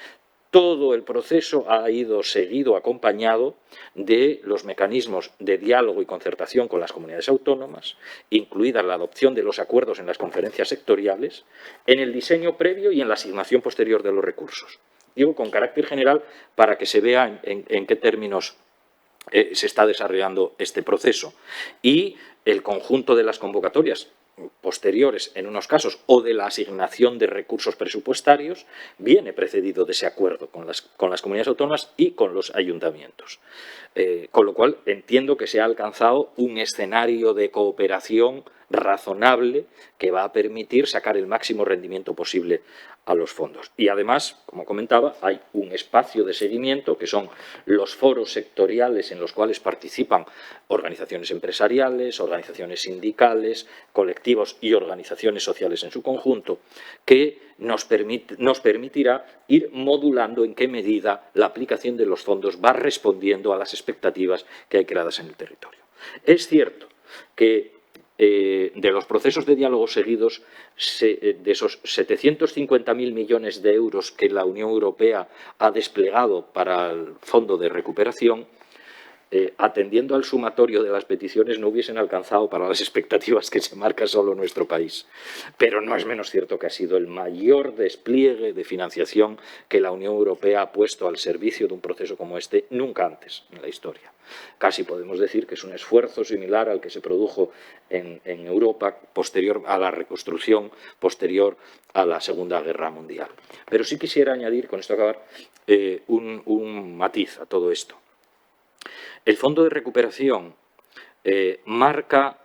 Todo el proceso ha ido seguido, acompañado de los mecanismos de diálogo y concertación con las comunidades autónomas, incluida la adopción de los acuerdos en las conferencias sectoriales, en el diseño previo y en la asignación posterior de los recursos. Digo con carácter general para que se vea en qué términos se está desarrollando este proceso. Y el conjunto de las convocatorias posteriores, en unos casos, o de la asignación de recursos presupuestarios, viene precedido de ese acuerdo con las comunidades autónomas y con los ayuntamientos. Con lo cual, entiendo que se ha alcanzado un escenario de cooperación razonable que va a permitir sacar el máximo rendimiento posible a los fondos. Y además, como comentaba, hay un espacio de seguimiento que son los foros sectoriales en los cuales participan organizaciones empresariales, organizaciones sindicales, colectivos y organizaciones sociales en su conjunto, que nos permitirá ir modulando en qué medida la aplicación de los fondos va respondiendo a las expectativas que hay creadas en el territorio. Es cierto que de los procesos de diálogo seguidos, de esos 750.000 millones de euros que la Unión Europea ha desplegado para el Fondo de Recuperación, atendiendo al sumatorio de las peticiones, no hubiesen alcanzado para las expectativas que se marca solo nuestro país. Pero no es menos cierto que ha sido el mayor despliegue de financiación que la Unión Europea ha puesto al servicio de un proceso como este nunca antes en la historia. Casi podemos decir que es un esfuerzo similar al que se produjo en Europa posterior a la reconstrucción, posterior a la Segunda Guerra Mundial. Pero sí quisiera añadir, con esto acabar, un matiz a todo esto. El Fondo de Recuperación marca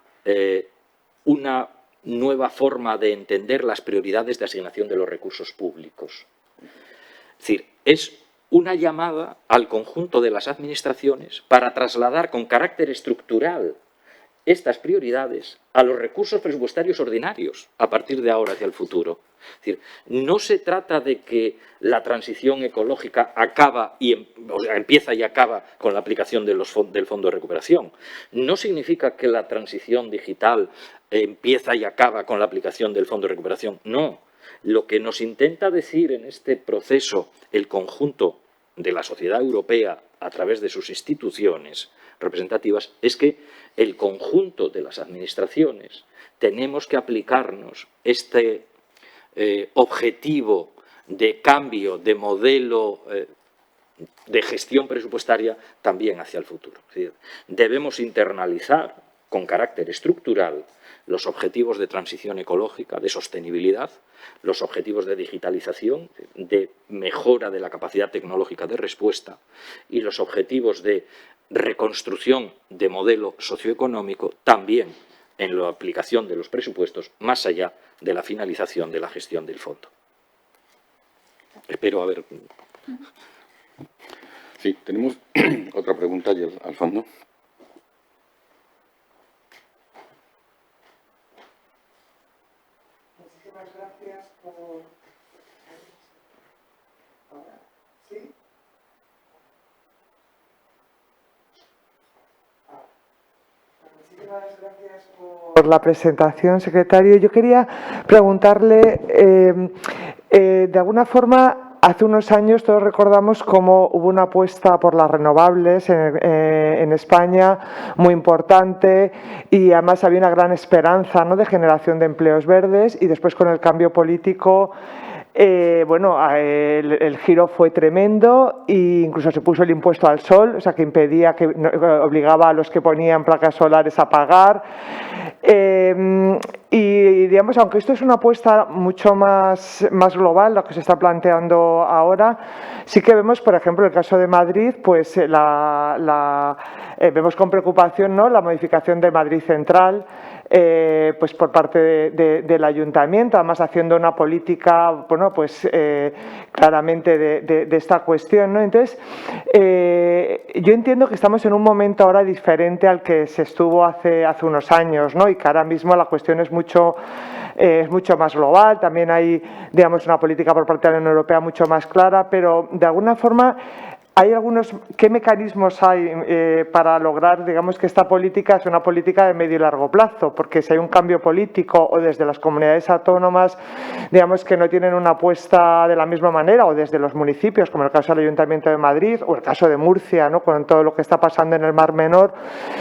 una nueva forma de entender las prioridades de asignación de los recursos públicos. Es decir, es una llamada al conjunto de las administraciones para trasladar con carácter estructural estas prioridades a los recursos presupuestarios ordinarios a partir de ahora hacia el futuro. Es decir, no se trata de que la transición ecológica empieza y acaba con la aplicación del Fondo de Recuperación. No significa que la transición digital empieza y acaba con la aplicación del Fondo de Recuperación. No. Lo que nos intenta decir en este proceso el conjunto de la sociedad europea a través de sus instituciones representativas es que el conjunto de las administraciones tenemos que aplicarnos este objetivo de cambio de modelo de gestión presupuestaria también hacia el futuro. Es decir, debemos internalizar con carácter estructural los objetivos de transición ecológica, de sostenibilidad, los objetivos de digitalización, de mejora de la capacidad tecnológica de respuesta y los objetivos de reconstrucción de modelo socioeconómico también en la aplicación de los presupuestos más allá de la finalización de la gestión del fondo. Espero haber... Sí, tenemos otra pregunta allí al fondo. Muchísimas gracias por... ¿Ahora? ¿Sí? Muchísimas gracias por la presentación, secretario. Yo quería preguntarle, de alguna forma, hace unos años todos recordamos cómo hubo una apuesta por las renovables en España muy importante y además había una gran esperanza, ¿no?, de generación de empleos verdes, y después con el cambio político el giro fue tremendo e incluso se puso el impuesto al sol, o sea, que impedía, obligaba a los que ponían placas solares a pagar. Y, digamos, aunque esto es una apuesta mucho más global, lo que se está planteando ahora, sí que vemos, por ejemplo, el caso de Madrid, pues vemos con preocupación, ¿no?, la modificación de Madrid Central, pues por parte del ayuntamiento, además haciendo una política, bueno, pues claramente de esta cuestión, ¿no? Entonces, yo entiendo que estamos en un momento ahora diferente al que se estuvo hace unos años, ¿no? Y que ahora mismo la cuestión es mucho más global, también hay, digamos, una política por parte de la Unión Europea mucho más clara, pero de alguna forma hay ¿qué mecanismos hay para lograr, digamos, que esta política sea una política de medio y largo plazo? Porque si hay un cambio político o desde las comunidades autónomas, digamos, que no tienen una apuesta de la misma manera, o desde los municipios, como el caso del Ayuntamiento de Madrid o el caso de Murcia, ¿no?, con todo lo que está pasando en el Mar Menor.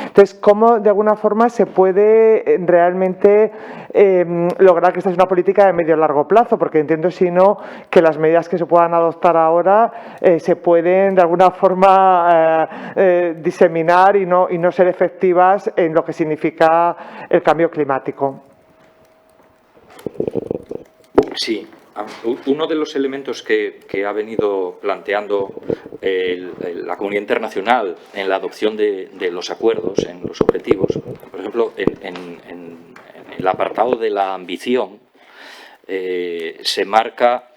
Entonces, ¿cómo de alguna forma se puede realmente lograr que esta sea una política de medio y largo plazo? Porque entiendo, si no, que las medidas que se puedan adoptar ahora se pueden de alguna forma diseminar y no ser efectivas en lo que significa el cambio climático. Sí, uno de los elementos que ha venido planteando la comunidad internacional en la adopción de los acuerdos, en los objetivos, por ejemplo, en el apartado de la ambición, se marca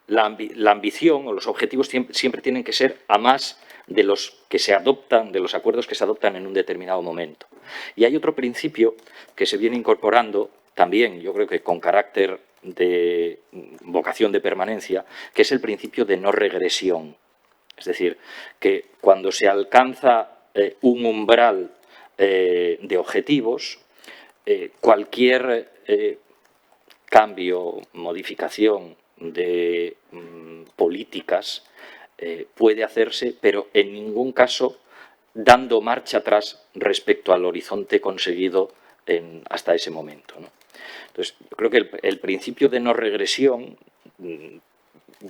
la ambición o los objetivos siempre tienen que ser a más de los que se adoptan, de los acuerdos que se adoptan en un determinado momento. Y hay otro principio que se viene incorporando también, yo creo que con carácter de vocación de permanencia, que es el principio de no regresión. Es decir, que cuando se alcanza un umbral de objetivos, cualquier cambio, modificación de políticas puede hacerse, pero en ningún caso dando marcha atrás respecto al horizonte conseguido hasta ese momento, ¿no? Entonces, yo creo que el principio de no regresión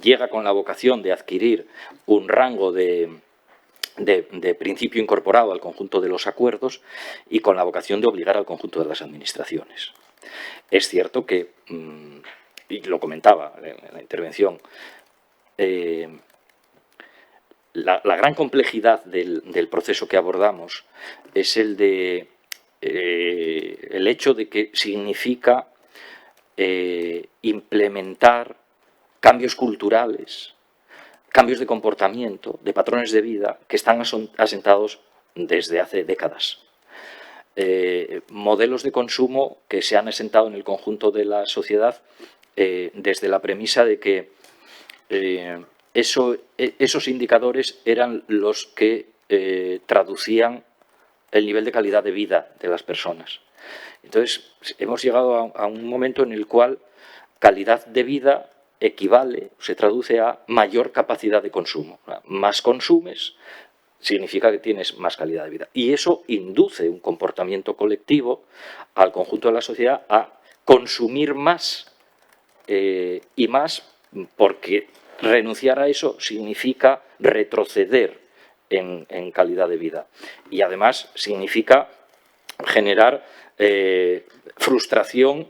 llega con la vocación de adquirir un rango de principio incorporado al conjunto de los acuerdos y con la vocación de obligar al conjunto de las administraciones. Es cierto que, y lo comentaba en la intervención, la gran complejidad del proceso que abordamos es el hecho de que significa implementar cambios culturales, cambios de comportamiento, de patrones de vida que están asentados desde hace décadas. Modelos de consumo que se han asentado en el conjunto de la sociedad desde la premisa de que esos indicadores eran los que traducían el nivel de calidad de vida de las personas. Entonces, hemos llegado a un momento en el cual calidad de vida equivale, se traduce a mayor capacidad de consumo. Más consumes significa que tienes más calidad de vida. Y eso induce un comportamiento colectivo al conjunto de la sociedad a consumir más y más, porque renunciar a eso significa retroceder en calidad de vida. Y además significa generar frustración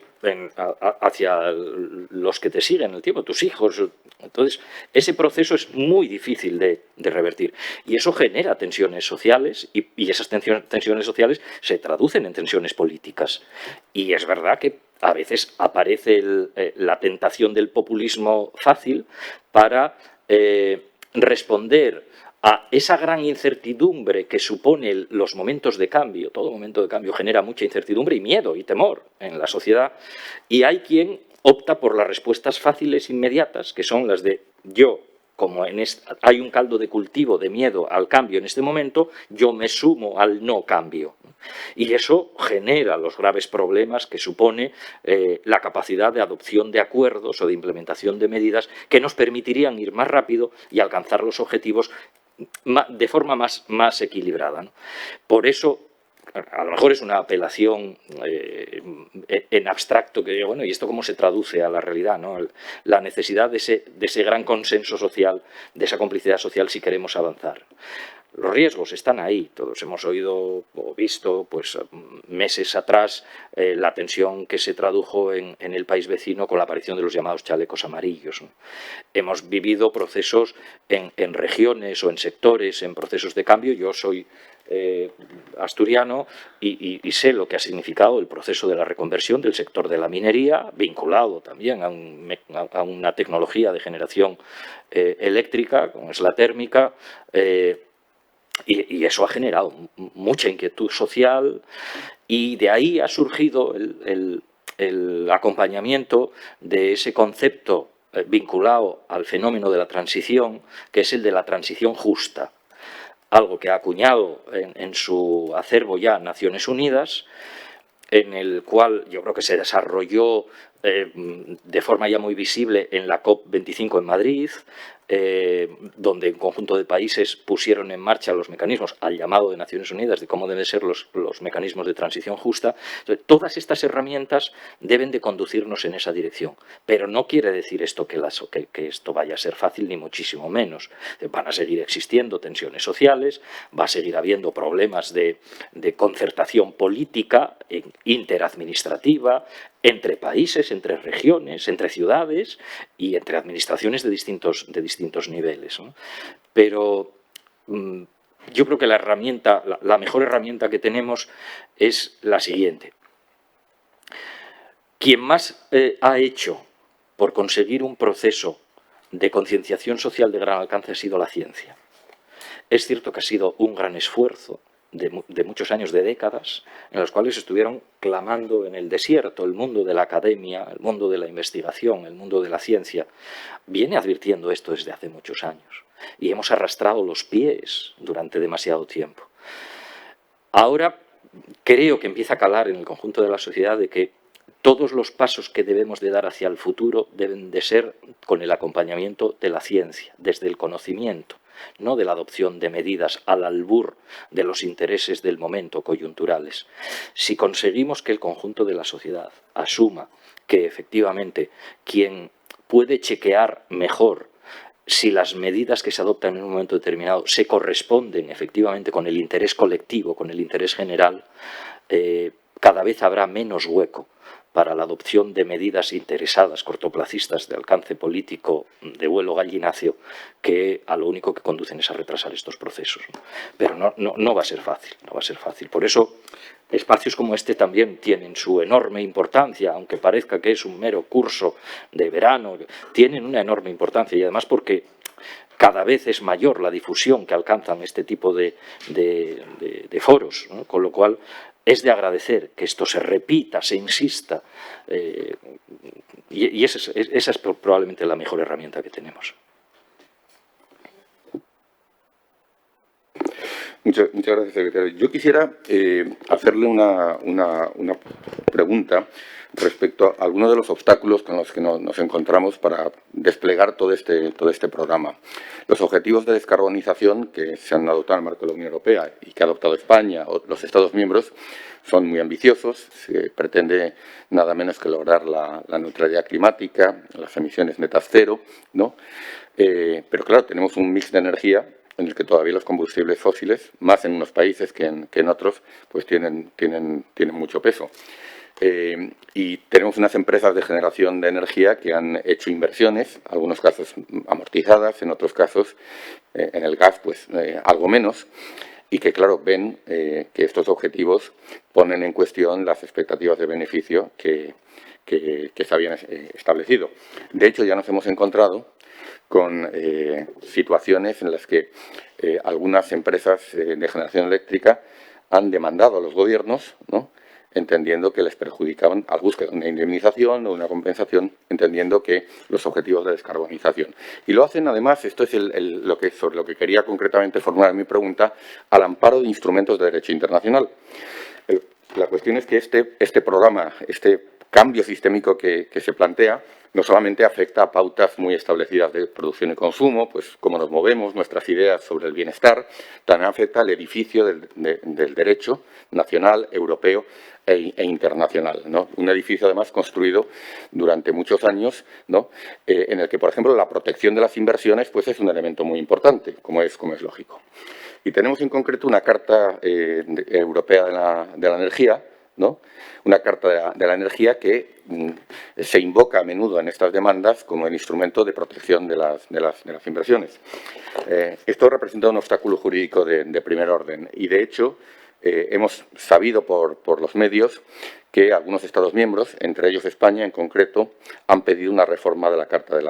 hacia los que te siguen en el tiempo, tus hijos. Entonces, ese proceso es muy difícil de revertir. Y eso genera tensiones sociales y esas tensiones sociales se traducen en tensiones políticas. Y es verdad que a veces aparece la tentación del populismo fácil para responder a esa gran incertidumbre que supone los momentos de cambio. Todo momento de cambio genera mucha incertidumbre y miedo y temor en la sociedad, y hay quien opta por las respuestas fáciles, inmediatas, que son las de yo, como hay un caldo de cultivo de miedo al cambio en este momento, yo me sumo al no cambio. Y eso genera los graves problemas que supone la capacidad de adopción de acuerdos o de implementación de medidas que nos permitirían ir más rápido y alcanzar los objetivos de forma más equilibrada, ¿no? Por eso, a lo mejor es una apelación en abstracto, que bueno, ¿y esto cómo se traduce a la realidad, ¿no? La necesidad de ese gran consenso social, de esa complicidad social si queremos avanzar. Los riesgos están ahí. Todos hemos oído o visto pues, meses atrás la tensión que se tradujo en el país vecino con la aparición de los llamados chalecos amarillos, ¿no? Hemos vivido procesos en regiones o en sectores, en procesos de cambio. Yo soy asturiano y sé lo que ha significado el proceso de la reconversión del sector de la minería, vinculado también a una tecnología de generación eléctrica, como es la térmica, y eso ha generado mucha inquietud social, y de ahí ha surgido el acompañamiento de ese concepto vinculado al fenómeno de la transición, que es el de la transición justa, algo que ha acuñado en su acervo ya Naciones Unidas, en el cual yo creo que se desarrolló de forma ya muy visible en la COP25 en Madrid, donde un conjunto de países pusieron en marcha los mecanismos al llamado de Naciones Unidas de cómo deben ser los mecanismos de transición justa. Entonces, todas estas herramientas deben de conducirnos en esa dirección, pero no quiere decir esto que esto vaya a ser fácil, ni muchísimo menos. Van a seguir existiendo tensiones sociales, va a seguir habiendo problemas de concertación política, interadministrativa, entre países, entre regiones, entre ciudades y entre administraciones de distintos niveles, ¿no? Pero yo creo que la mejor herramienta que tenemos es la siguiente. Quien más ha hecho por conseguir un proceso de concienciación social de gran alcance ha sido la ciencia. Es cierto que ha sido un gran esfuerzo de muchos años, de décadas, en los cuales estuvieron clamando en el desierto. El mundo de la academia, el mundo de la investigación, el mundo de la ciencia, viene advirtiendo esto desde hace muchos años. Y hemos arrastrado los pies durante demasiado tiempo. Ahora creo que empieza a calar en el conjunto de la sociedad de que todos los pasos que debemos de dar hacia el futuro deben de ser con el acompañamiento de la ciencia, desde el conocimiento, no de la adopción de medidas al albur de los intereses del momento coyunturales. Si conseguimos que el conjunto de la sociedad asuma que efectivamente quien puede chequear mejor si las medidas que se adoptan en un momento determinado se corresponden efectivamente con el interés colectivo, con el interés general, cada vez habrá menos hueco para la adopción de medidas interesadas, cortoplacistas, de alcance político, de vuelo gallináceo, que a lo único que conducen es a retrasar estos procesos, ¿no? Pero no va a ser fácil, no va a ser fácil. Por eso, espacios como este también tienen su enorme importancia, aunque parezca que es un mero curso de verano, tienen una enorme importancia, y además porque cada vez es mayor la difusión que alcanzan este tipo de foros, ¿no? Con lo cual es de agradecer que esto se repita, se insista, y esa es probablemente la mejor herramienta que tenemos. Muchas gracias, secretario. Yo quisiera hacerle una pregunta respecto a algunos de los obstáculos con los que nos encontramos para desplegar todo este programa. Los objetivos de descarbonización que se han adoptado en el marco de la Unión Europea y que ha adoptado España o los Estados miembros son muy ambiciosos. Se pretende nada menos que lograr la neutralidad climática, las emisiones netas cero, ¿no? Pero claro, tenemos un mix de energía en el que todavía los combustibles fósiles, más en unos países que en otros, pues tienen mucho peso. Y tenemos unas empresas de generación de energía que han hecho inversiones, en algunos casos amortizadas, en otros casos, en el gas, pues algo menos, y que, claro, ven que estos objetivos ponen en cuestión las expectativas de beneficio que se habían establecido. De hecho, ya nos hemos encontrado con situaciones en las que algunas empresas de generación eléctrica han demandado a los gobiernos, ¿no?, entendiendo que les perjudicaban al buscar una indemnización o una compensación, entendiendo que los objetivos de descarbonización. Y lo hacen, además, esto es sobre lo que quería concretamente formular mi pregunta, al amparo de instrumentos de derecho internacional. La cuestión es que este programa, este cambio sistémico que se plantea, no solamente afecta a pautas muy establecidas de producción y consumo, pues cómo nos movemos, nuestras ideas sobre el bienestar, también afecta al edificio del derecho nacional, europeo e internacional, ¿no? Un edificio, además, construido durante muchos años, ¿no?, en el que, por ejemplo, la protección de las inversiones pues es un elemento muy importante, como es lógico. Y tenemos en concreto una Carta Europea de la Energía, ¿no? Una Carta de la Energía que se invoca a menudo en estas demandas como el instrumento de protección de las inversiones. Esto representa un obstáculo jurídico de primer orden y, de hecho, hemos sabido por los medios que algunos Estados miembros, entre ellos España en concreto, han pedido una reforma de la Carta de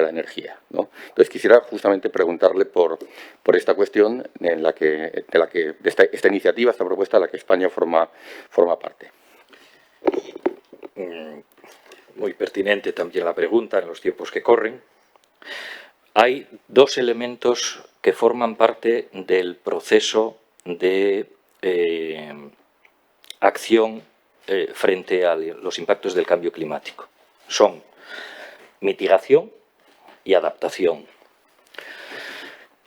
la Energía, ¿no? Entonces, quisiera justamente preguntarle por esta cuestión de esta iniciativa, esta propuesta de la que España forma parte. Muy pertinente también la pregunta en los tiempos que corren. Hay dos elementos que forman parte del proceso de acción frente a los impactos del cambio climático. Son mitigación y adaptación.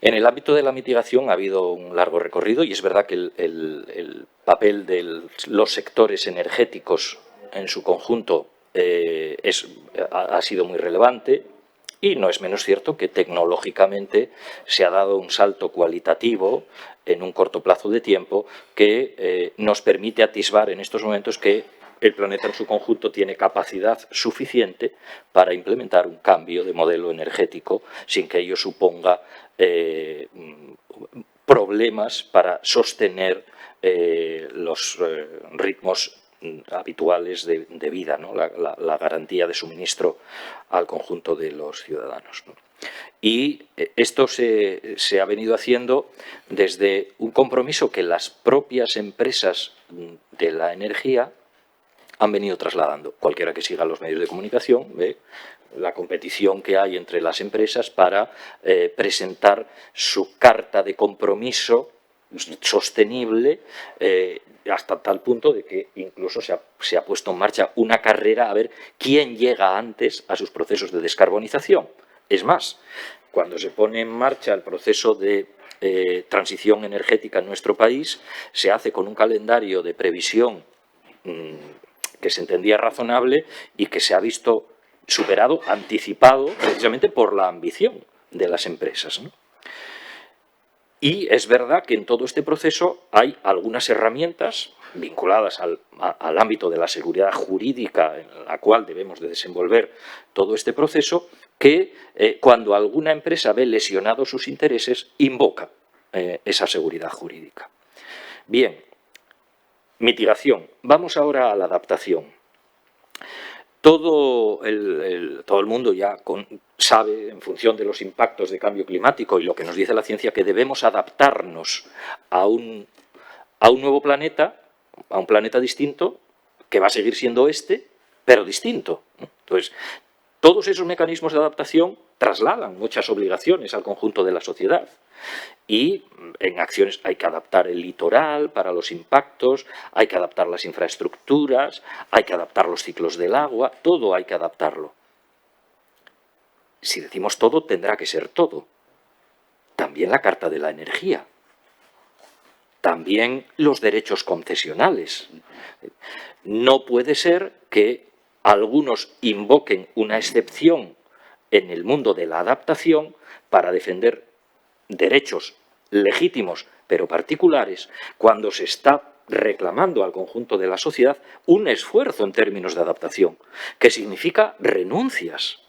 En el ámbito de la mitigación ha habido un largo recorrido y es verdad que el papel de los sectores energéticos en su conjunto ha sido muy relevante y no es menos cierto que tecnológicamente se ha dado un salto cualitativo en un corto plazo de tiempo que nos permite atisbar en estos momentos que el planeta en su conjunto tiene capacidad suficiente para implementar un cambio de modelo energético sin que ello suponga problemas para sostener los ritmos habituales de vida, ¿no? La garantía de suministro al conjunto de los ciudadanos, ¿no? Y esto se ha venido haciendo desde un compromiso que las propias empresas de la energía han venido trasladando. Cualquiera que siga los medios de comunicación ve la competición que hay entre las empresas para presentar su carta de compromiso sostenible hasta tal punto de que incluso se ha puesto en marcha una carrera a ver quién llega antes a sus procesos de descarbonización. Es más, cuando se pone en marcha el proceso de transición energética en nuestro país, se hace con un calendario de previsión que se entendía razonable y que se ha visto superado, anticipado, precisamente por la ambición de las empresas, ¿no? Y es verdad que en todo este proceso hay algunas herramientas vinculadas al ámbito de la seguridad jurídica en la cual debemos de desenvolver todo este proceso que cuando alguna empresa ve lesionados sus intereses invoca esa seguridad jurídica. Bien, mitigación. Vamos ahora a la adaptación. Todo el mundo ya sabe, en función de los impactos de cambio climático y lo que nos dice la ciencia, que debemos adaptarnos a un nuevo planeta, a un planeta distinto, que va a seguir siendo pero distinto. Entonces, todos esos mecanismos de adaptación trasladan muchas obligaciones al conjunto de la sociedad. Y en acciones hay que adaptar el litoral para los impactos, hay que adaptar las infraestructuras, hay que adaptar los ciclos del agua, todo hay que adaptarlo. Si decimos todo, tendrá que ser todo. También la Carta de la Energía. También los derechos concesionales. No puede ser que algunos invoquen una excepción en el mundo de la adaptación para defender derechos legítimos pero particulares cuando se está reclamando al conjunto de la sociedad un esfuerzo en términos de adaptación, que significa renuncias.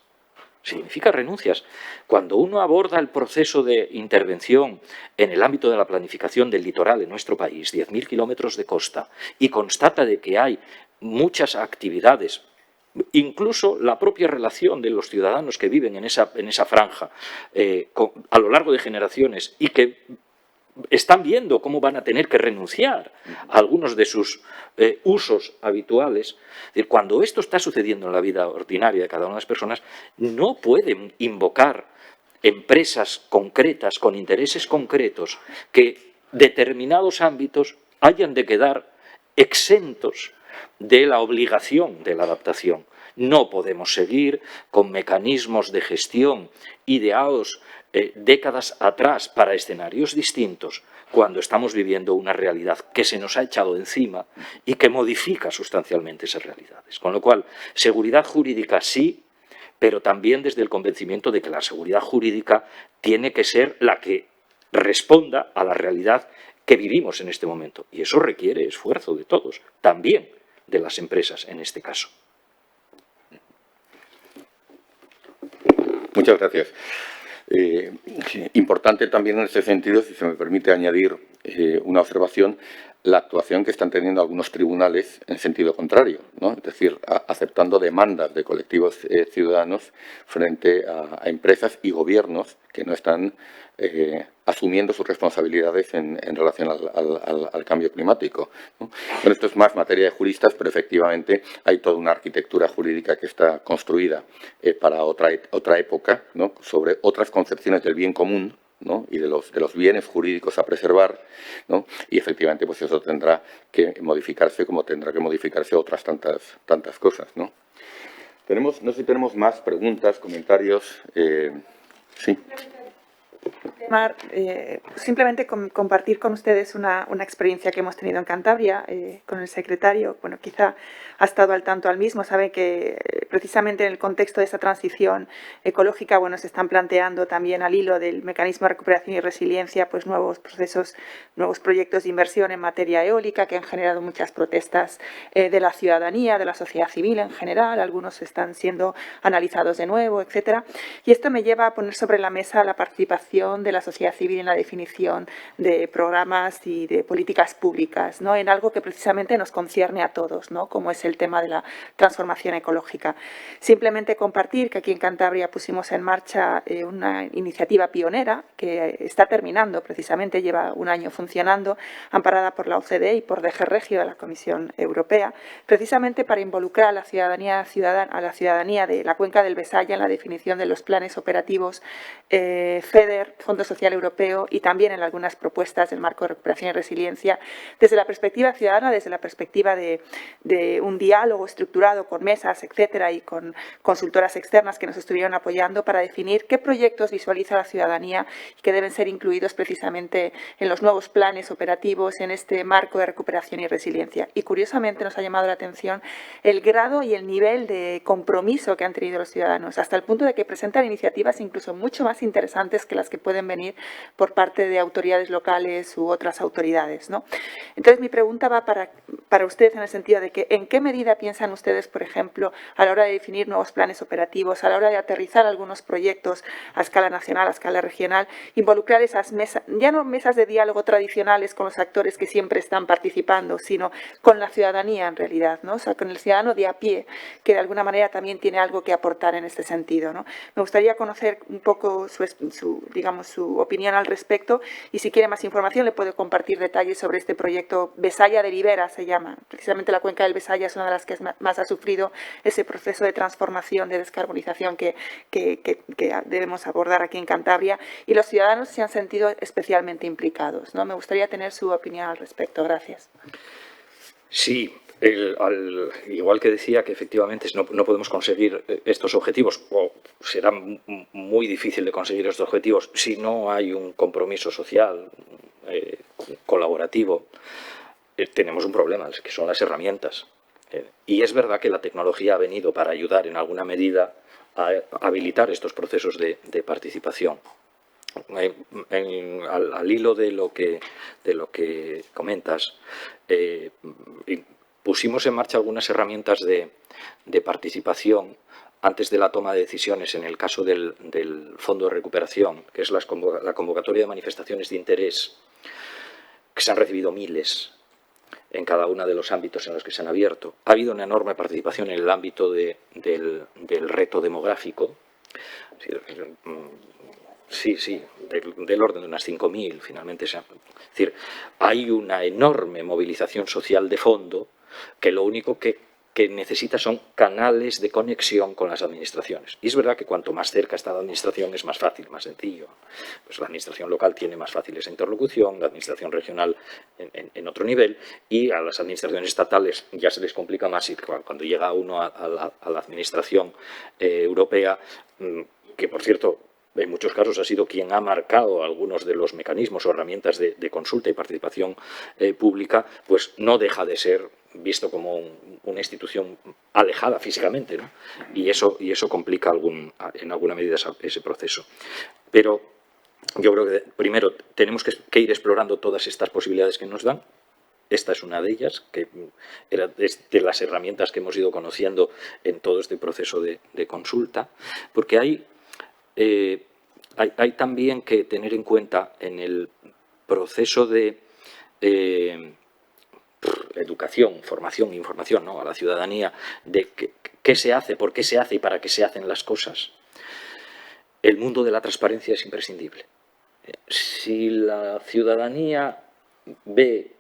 Significa renuncias. Cuando uno aborda el proceso de intervención en el ámbito de la planificación del litoral en nuestro país, 10.000 kilómetros de costa, y constata de que hay muchas actividades, incluso la propia relación de los ciudadanos que viven en esa franja a lo largo de generaciones y que están viendo cómo van a tener que renunciar a algunos de sus usos habituales. Es decir, cuando esto está sucediendo en la vida ordinaria de cada una de las personas, no pueden invocar empresas concretas con intereses concretos que determinados ámbitos hayan de quedar exentos de la obligación de la adaptación. No podemos seguir con mecanismos de gestión ideados décadas atrás para escenarios distintos cuando estamos viviendo una realidad que se nos ha echado encima y que modifica sustancialmente esas realidades. Con lo cual, seguridad jurídica sí, pero también desde el convencimiento de que la seguridad jurídica tiene que ser la que responda a la realidad que vivimos en este momento. Y eso requiere esfuerzo de todos, también de las empresas en este caso. Muchas gracias. Importante también en ese sentido, si se me permite añadir una observación, la actuación que están teniendo algunos tribunales en sentido contrario, ¿no? Es decir, aceptando demandas de colectivos ciudadanos frente a empresas y gobiernos que no están asumiendo sus responsabilidades en relación al cambio climático, ¿no? Bueno, esto es más materia de juristas, pero efectivamente hay toda una arquitectura jurídica que está construida para otra época, ¿no? Sobre otras concepciones del bien común, ¿no? Y de los bienes jurídicos a preservar, ¿no? Y efectivamente pues eso tendrá que modificarse como tendrá que modificarse otras tantas cosas, ¿no? No sé si tenemos más preguntas, comentarios. Sí. Simplemente compartir con ustedes una experiencia que hemos tenido en Cantabria con el secretario. Bueno, quizá ha estado al tanto al mismo, sabe que precisamente en el contexto de esta transición ecológica, bueno, se están planteando también al hilo del mecanismo de recuperación y resiliencia, pues nuevos procesos, nuevos proyectos de inversión en materia eólica que han generado muchas protestas de la ciudadanía, de la sociedad civil en general. Algunos están siendo analizados de nuevo, etcétera. Y esto me lleva a poner sobre la mesa la participación de la sociedad civil en la definición de programas y de políticas públicas, ¿no? En algo que precisamente nos concierne a todos, ¿no? Como es el tema de la transformación ecológica. Simplemente compartir que aquí en Cantabria pusimos en marcha una iniciativa pionera que está terminando, precisamente lleva un año funcionando, amparada por la OCDE y por DG Regio de la Comisión Europea, precisamente para involucrar a la ciudadanía de la cuenca del Besaya en la definición de los planes operativos FEDER, Fondo Social Europeo, y también en algunas propuestas del marco de recuperación y resiliencia, desde la perspectiva ciudadana, desde la perspectiva de un diálogo estructurado con mesas, etcétera, y con consultoras externas que nos estuvieron apoyando para definir qué proyectos visualiza la ciudadanía y que deben ser incluidos precisamente en los nuevos planes operativos en este marco de recuperación y resiliencia. Y curiosamente nos ha llamado la atención el grado y el nivel de compromiso que han tenido los ciudadanos, hasta el punto de que presentan iniciativas incluso mucho más interesantes que las que pueden venir por parte de autoridades locales u otras autoridades, ¿no? Entonces, mi pregunta va para ustedes en el sentido de que ¿en qué medida piensan ustedes, por ejemplo, a la hora de definir nuevos planes operativos, a la hora de aterrizar algunos proyectos a escala nacional, a escala regional, involucrar esas mesas, ya no mesas de diálogo tradicionales con los actores que siempre están participando, sino con la ciudadanía en realidad, ¿no? O sea, con el ciudadano de a pie, que de alguna manera también tiene algo que aportar en este sentido, ¿no? Me gustaría conocer un poco su opinión al respecto, y si quiere más información le puedo compartir detalles sobre este proyecto Besaya de Ribera, se llama. Precisamente la cuenca del Besaya es una de las que más ha sufrido ese proceso de transformación, de descarbonización que debemos abordar aquí en Cantabria, y los ciudadanos se han sentido especialmente implicados, ¿no? Me gustaría tener su opinión al respecto. Gracias. Sí. Igual que decía que efectivamente no podemos conseguir estos objetivos, o será muy difícil de conseguir estos objetivos si no hay un compromiso social colaborativo, tenemos un problema, que son las herramientas. Y es verdad que la tecnología ha venido para ayudar en alguna medida a habilitar estos procesos de participación. Al hilo de lo que comentas, pusimos en marcha algunas herramientas de participación antes de la toma de decisiones en el caso del Fondo de Recuperación, que es la convocatoria de manifestaciones de interés, que se han recibido miles en cada uno de los ámbitos en los que se han abierto. Ha habido una enorme participación en el ámbito del reto demográfico. Sí, del orden de unas 5.000 finalmente. Es decir, hay una enorme movilización social de fondo que lo único que necesita son canales de conexión con las administraciones. Y es verdad que cuanto más cerca está la administración es más fácil, más sencillo. Pues la administración local tiene más fácil esa interlocución, la administración regional en otro nivel, y a las administraciones estatales ya se les complica más, y cuando llega uno a la administración europea, que por cierto en muchos casos ha sido quien ha marcado algunos de los mecanismos o herramientas de consulta y participación pública, pues no deja de ser visto como una institución alejada físicamente, ¿no? Y eso complica en alguna medida ese proceso. Pero yo creo que primero tenemos que ir explorando todas estas posibilidades que nos dan. Esta es una de ellas, que era de las herramientas que hemos ido conociendo en todo este proceso de consulta, porque hay también que tener en cuenta en el proceso de educación, formación, información, ¿no?, a la ciudadanía de qué se hace, por qué se hace y para qué se hacen las cosas. El mundo de la transparencia es imprescindible. Si la ciudadanía ve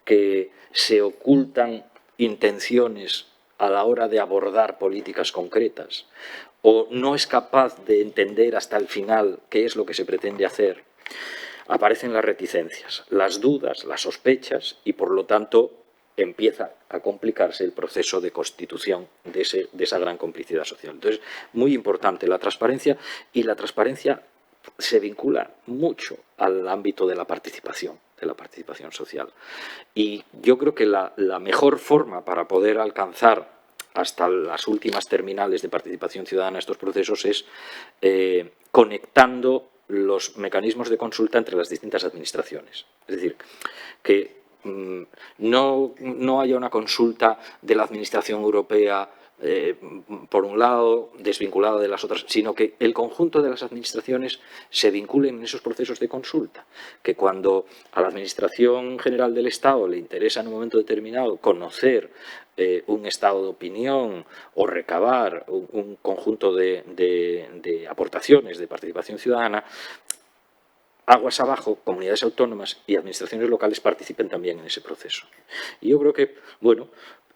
que se ocultan intenciones a la hora de abordar políticas concretas o no es capaz de entender hasta el final qué es lo que se pretende hacer, aparecen las reticencias, las dudas, las sospechas y, por lo tanto, empieza a complicarse el proceso de constitución de esa gran complicidad social. Entonces, muy importante la transparencia, y la transparencia se vincula mucho al ámbito de la participación social. Y yo creo que la mejor forma para poder alcanzar hasta las últimas terminales de participación ciudadana estos procesos es conectando los mecanismos de consulta entre las distintas administraciones. Es decir, que no haya una consulta de la Administración Europea por un lado, desvinculada de las otras, sino que el conjunto de las administraciones se vinculen en esos procesos de consulta, que cuando a la Administración General del Estado le interesa en un momento determinado conocer un estado de opinión o recabar un conjunto de aportaciones de participación ciudadana, aguas abajo, comunidades autónomas y administraciones locales participen también en ese proceso. Y yo creo que, bueno,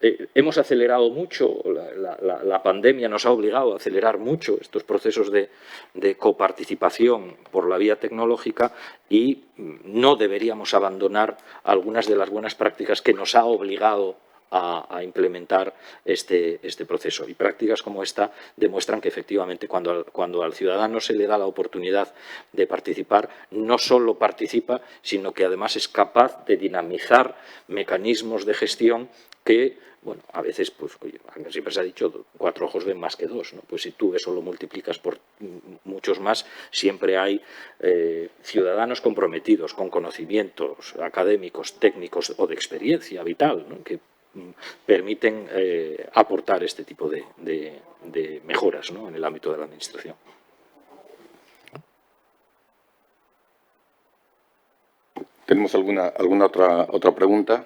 hemos acelerado mucho, la pandemia nos ha obligado a acelerar mucho estos procesos de coparticipación por la vía tecnológica, y no deberíamos abandonar algunas de las buenas prácticas que nos ha obligado a implementar este proceso. Y prácticas como esta demuestran que efectivamente cuando al ciudadano se le da la oportunidad de participar, no solo participa, sino que además es capaz de dinamizar mecanismos de gestión que, bueno, a veces, pues, oye, siempre se ha dicho, 4 ojos ven más que 2, ¿no? Pues si tú eso lo multiplicas por muchos más, siempre hay ciudadanos comprometidos con conocimientos académicos, técnicos o de experiencia vital, ¿no?, que permiten aportar este tipo de mejoras, ¿no?, en el ámbito de la administración. ¿Tenemos alguna otra pregunta?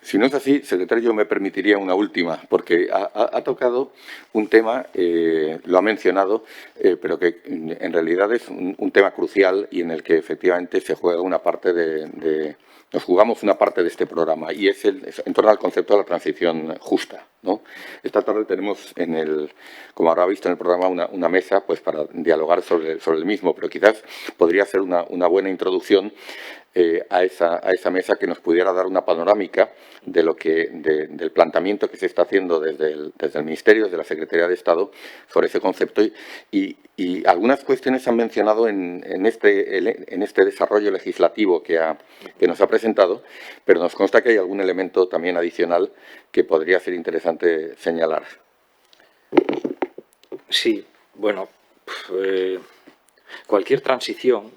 Si no es así, secretario, yo me permitiría una última, porque ha tocado un tema, lo ha mencionado, pero que en realidad es un tema crucial y en el que efectivamente se juega una parte nos jugamos una parte de este programa, y es en torno al concepto de la transición justa, ¿no? Esta tarde tenemos, como habrá visto en el programa, una mesa, pues, para dialogar sobre el mismo, pero quizás podría ser una buena introducción a esa mesa, que nos pudiera dar una panorámica de del planteamiento que se está haciendo desde el Ministerio, desde la Secretaría de Estado, sobre ese concepto, y algunas cuestiones se han mencionado en este desarrollo legislativo que nos ha presentado, pero nos consta que hay algún elemento también adicional que podría ser interesante señalar. Sí, bueno, cualquier transición,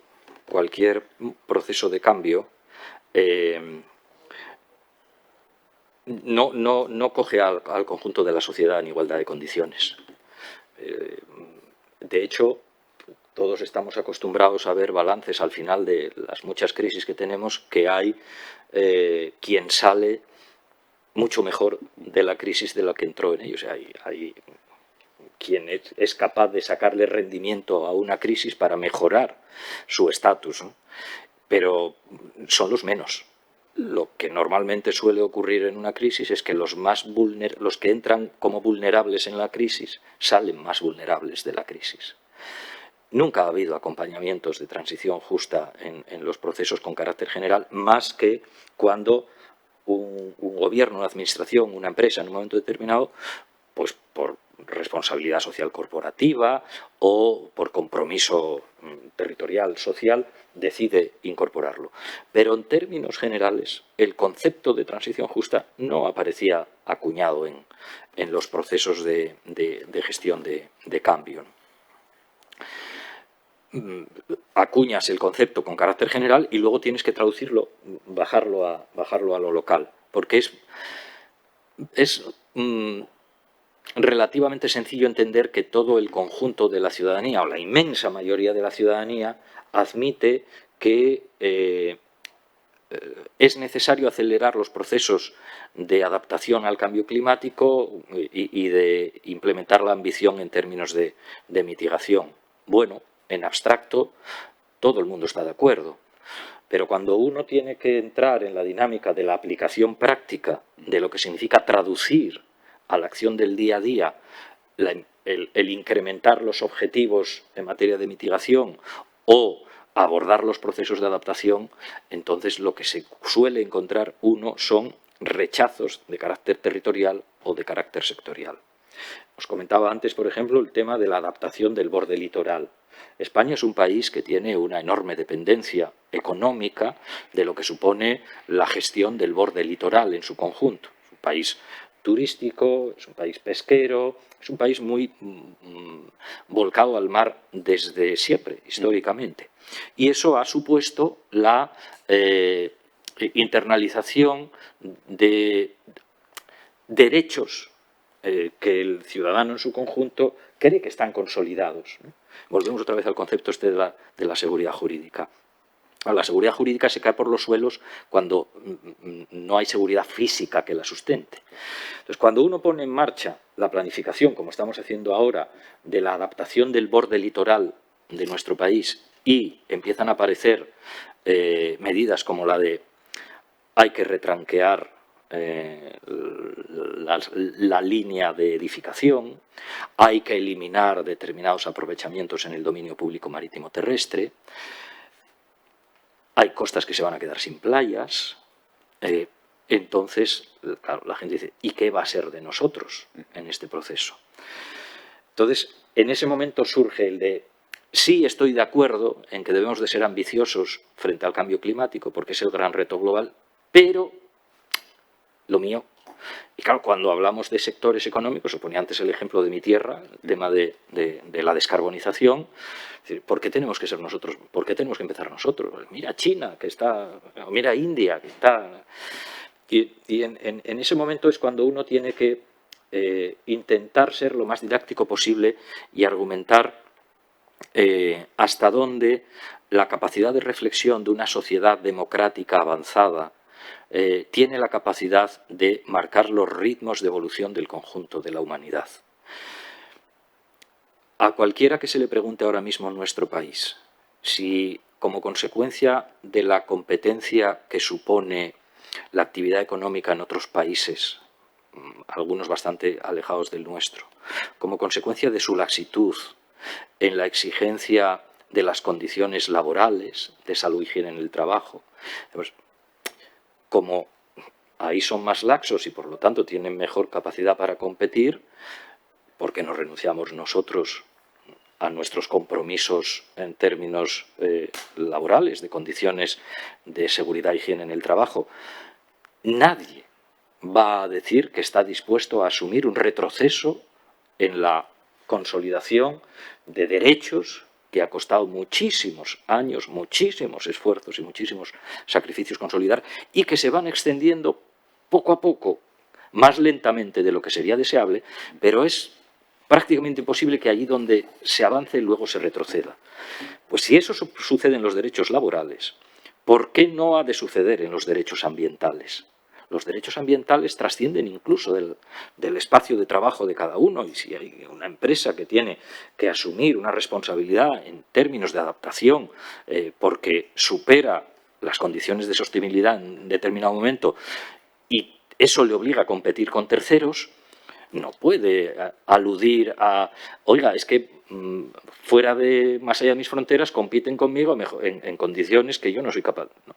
cualquier proceso de cambio no coge al conjunto de la sociedad en igualdad de condiciones. De hecho, todos estamos acostumbrados a ver balances al final de las muchas crisis que tenemos, que hay quien sale mucho mejor de la crisis de la que entró en ellos. O sea, hay quien es capaz de sacarle rendimiento a una crisis para mejorar su estatus, ¿no? Pero son los menos. Lo que normalmente suele ocurrir en una crisis es que los que entran como vulnerables en la crisis salen más vulnerables de la crisis. Nunca ha habido acompañamientos de transición justa en los procesos con carácter general, más que cuando un gobierno, una administración, una empresa en un momento determinado, pues por responsabilidad social corporativa o por compromiso territorial, social, decide incorporarlo. Pero en términos generales, el concepto de transición justa no aparecía acuñado en los procesos de gestión de cambio, ¿no? acuñas el concepto con carácter general y luego tienes que traducirlo, bajarlo a lo local, porque es relativamente sencillo entender que todo el conjunto de la ciudadanía, o la inmensa mayoría de la ciudadanía, admite que es necesario acelerar los procesos de adaptación al cambio climático y de implementar la ambición en términos de mitigación. Bueno, en abstracto, todo el mundo está de acuerdo. Pero cuando uno tiene que entrar en la dinámica de la aplicación práctica, de lo que significa traducir a la acción del día a día el incrementar los objetivos en materia de mitigación o abordar los procesos de adaptación, entonces lo que se suele encontrar uno son rechazos de carácter territorial o de carácter sectorial. Os comentaba antes, por ejemplo, el tema de la adaptación del borde litoral. España es un país que tiene una enorme dependencia económica de lo que supone la gestión del borde litoral en su conjunto. Es un país turístico, es un país pesquero, es un país muy volcado al mar desde siempre, históricamente. Y eso ha supuesto la internalización de derechos que el ciudadano en su conjunto cree que están consolidados, ¿no? Volvemos otra vez al concepto este de la seguridad jurídica. La seguridad jurídica se cae por los suelos cuando no hay seguridad física que la sustente. Entonces, cuando uno pone en marcha la planificación, como estamos haciendo ahora, de la adaptación del borde litoral de nuestro país y empiezan a aparecer medidas como la de hay que retranquear la línea de edificación, hay que eliminar determinados aprovechamientos en el dominio público marítimo terrestre, hay costas que se van a quedar sin playas, entonces, claro, la gente dice, ¿y qué va a ser de nosotros en este proceso? Entonces, en ese momento surge el de, sí estoy de acuerdo en que debemos de ser ambiciosos frente al cambio climático, porque es el gran reto global, pero lo mío. Y claro, cuando hablamos de sectores económicos, os ponía antes el ejemplo de mi tierra, el tema de la descarbonización, es decir, ¿por qué tenemos que ser nosotros? ¿Por qué tenemos que empezar nosotros? Mira China, que está, mira India, que está. Y en ese momento es cuando uno tiene que intentar ser lo más didáctico posible y argumentar hasta dónde la capacidad de reflexión de una sociedad democrática avanzada tiene la capacidad de marcar los ritmos de evolución del conjunto de la humanidad. A cualquiera que se le pregunte ahora mismo en nuestro país si, como consecuencia de la competencia que supone la actividad económica en otros países, algunos bastante alejados del nuestro, como consecuencia de su laxitud en la exigencia de las condiciones laborales, de salud y higiene en el trabajo, pues, como ahí son más laxos y por lo tanto tienen mejor capacidad para competir, ¿por qué no renunciamos nosotros a nuestros compromisos en términos laborales, de condiciones de seguridad y higiene en el trabajo? Nadie va a decir que está dispuesto a asumir un retroceso en la consolidación de derechos que ha costado muchísimos años, muchísimos esfuerzos y muchísimos sacrificios consolidar y que se van extendiendo poco a poco, más lentamente de lo que sería deseable, pero es prácticamente imposible que allí donde se avance luego se retroceda. Pues si eso sucede en los derechos laborales, ¿por qué no ha de suceder en los derechos ambientales? Los derechos ambientales trascienden incluso del espacio de trabajo de cada uno y si hay una empresa que tiene que asumir una responsabilidad en términos de adaptación porque supera las condiciones de sostenibilidad en determinado momento y eso le obliga a competir con terceros, no puede aludir a, oiga, es que fuera de, más allá de mis fronteras, compiten conmigo en condiciones que yo no soy capaz. ¿No?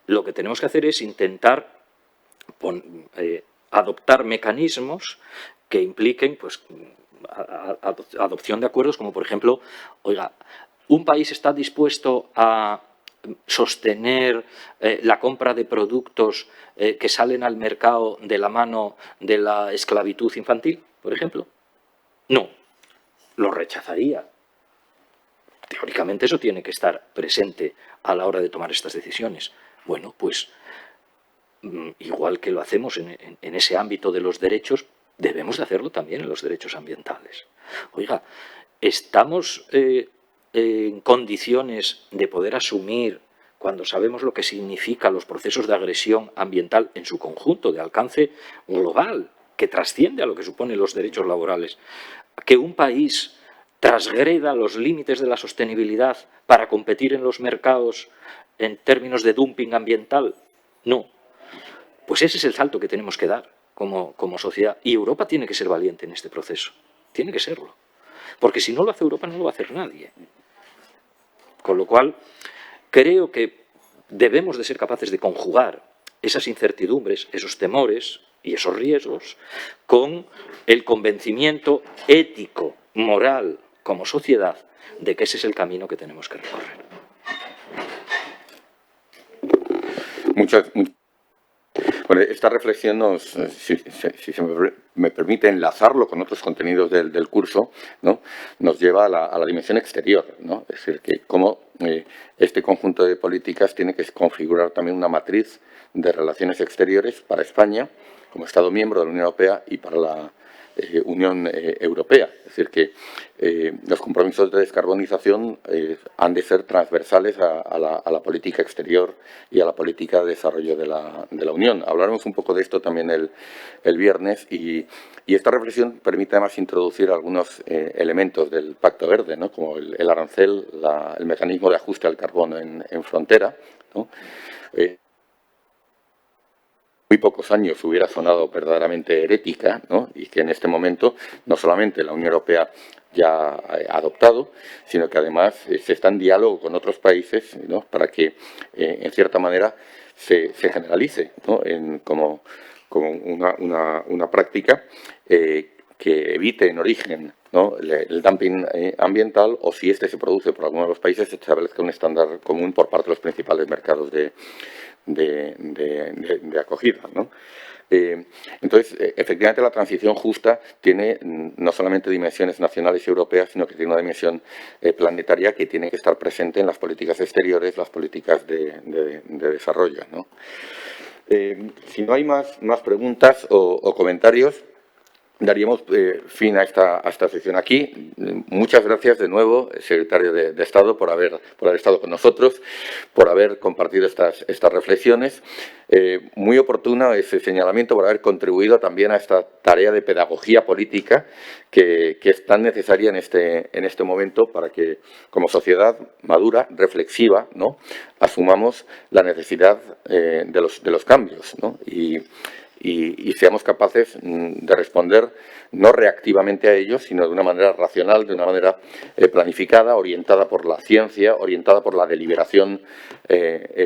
Lo que tenemos que hacer es intentar adoptar mecanismos que impliquen pues, adopción de acuerdos como, por ejemplo, oiga, un país está dispuesto a sostener la compra de productos que salen al mercado de la mano de la esclavitud infantil, por ejemplo. No, lo rechazaría. Teóricamente eso tiene que estar presente a la hora de tomar estas decisiones. Bueno, pues igual que lo hacemos en ese ámbito de los derechos, debemos de hacerlo también en los derechos ambientales. Oiga, ¿estamos en condiciones de poder asumir, cuando sabemos lo que significan los procesos de agresión ambiental en su conjunto, de alcance global, que trasciende a lo que suponen los derechos laborales, que un país transgreda los límites de la sostenibilidad para competir en los mercados en términos de dumping ambiental? No. Pues ese es el salto que tenemos que dar como sociedad. Y Europa tiene que ser valiente en este proceso. Tiene que serlo. Porque si no lo hace Europa, no lo va a hacer nadie. Con lo cual, creo que debemos de ser capaces de conjugar esas incertidumbres, esos temores y esos riesgos con el convencimiento ético, moral, como sociedad, de que ese es el camino que tenemos que recorrer. Bueno, esta reflexión si se me permite enlazarlo con otros contenidos del curso, ¿no?, nos lleva a la dimensión exterior, ¿no? Es decir, que cómo este conjunto de políticas tiene que configurar también una matriz de relaciones exteriores para España como Estado miembro de la Unión Europea y para la Unión Europea. Es decir, que los compromisos de descarbonización han de ser transversales a la política exterior y a la política de desarrollo de la Unión. Hablaremos un poco de esto también el viernes y esta reflexión permite además introducir algunos elementos del Pacto Verde, ¿no?, como el arancel, el mecanismo de ajuste al carbono en frontera, ¿no? Muy pocos años hubiera sonado verdaderamente herética, ¿no?, y que en este momento no solamente la Unión Europea ya ha adoptado, sino que además se está en diálogo con otros países, ¿no?, para que, en cierta manera, se generalice, ¿no?, como una práctica que evite en origen, ¿no?, el dumping ambiental, o si este se produce por alguno de los países, se establezca un estándar común por parte de los principales mercados de acogida, ¿no? Entonces, efectivamente, la transición justa tiene no solamente dimensiones nacionales y europeas, sino que tiene una dimensión planetaria que tiene que estar presente en las políticas exteriores, las políticas de desarrollo, ¿no? Si no hay más preguntas o comentarios, daríamos fin a esta sesión aquí. Muchas gracias de nuevo, secretario de Estado, por haber estado con nosotros, por haber compartido estas reflexiones. Muy oportuno ese señalamiento por haber contribuido también a esta tarea de pedagogía política que es tan necesaria en este momento para que, como sociedad madura, reflexiva, ¿no?, asumamos la necesidad de los cambios, ¿no?, y seamos capaces de responder no reactivamente a ellos, sino de una manera racional, de una manera planificada, orientada por la ciencia, orientada por la deliberación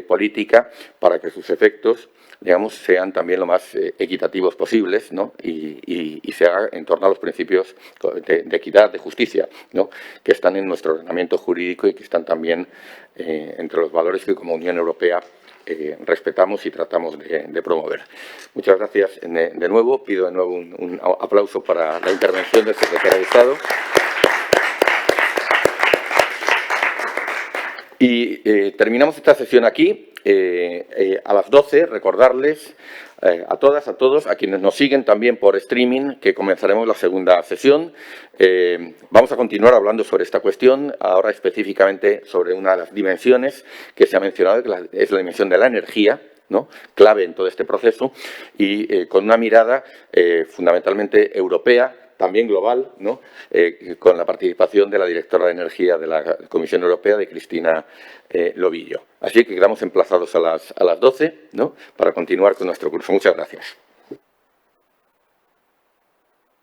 política, para que sus efectos, digamos, sean también lo más equitativos posibles, ¿no?, y se haga en torno a los principios de equidad, de justicia, ¿no?, que están en nuestro ordenamiento jurídico y que están también entre los valores que como Unión Europea respetamos y tratamos de promover. Muchas gracias de nuevo. Pido de nuevo un aplauso para la intervención del secretario de Estado. Y terminamos esta sesión aquí. A las 12, recordarles a todas, a todos, a quienes nos siguen también por streaming, que comenzaremos la segunda sesión. Vamos a continuar hablando sobre esta cuestión, ahora específicamente sobre una de las dimensiones que se ha mencionado, que es la dimensión de la energía, ¿no?, clave en todo este proceso, y con una mirada fundamentalmente europea, también global, ¿no?, con la participación de la directora de Energía de la Comisión Europea, de Cristina Lobillo. Así que quedamos emplazados a las 12, ¿no?, para continuar con nuestro curso. Muchas gracias.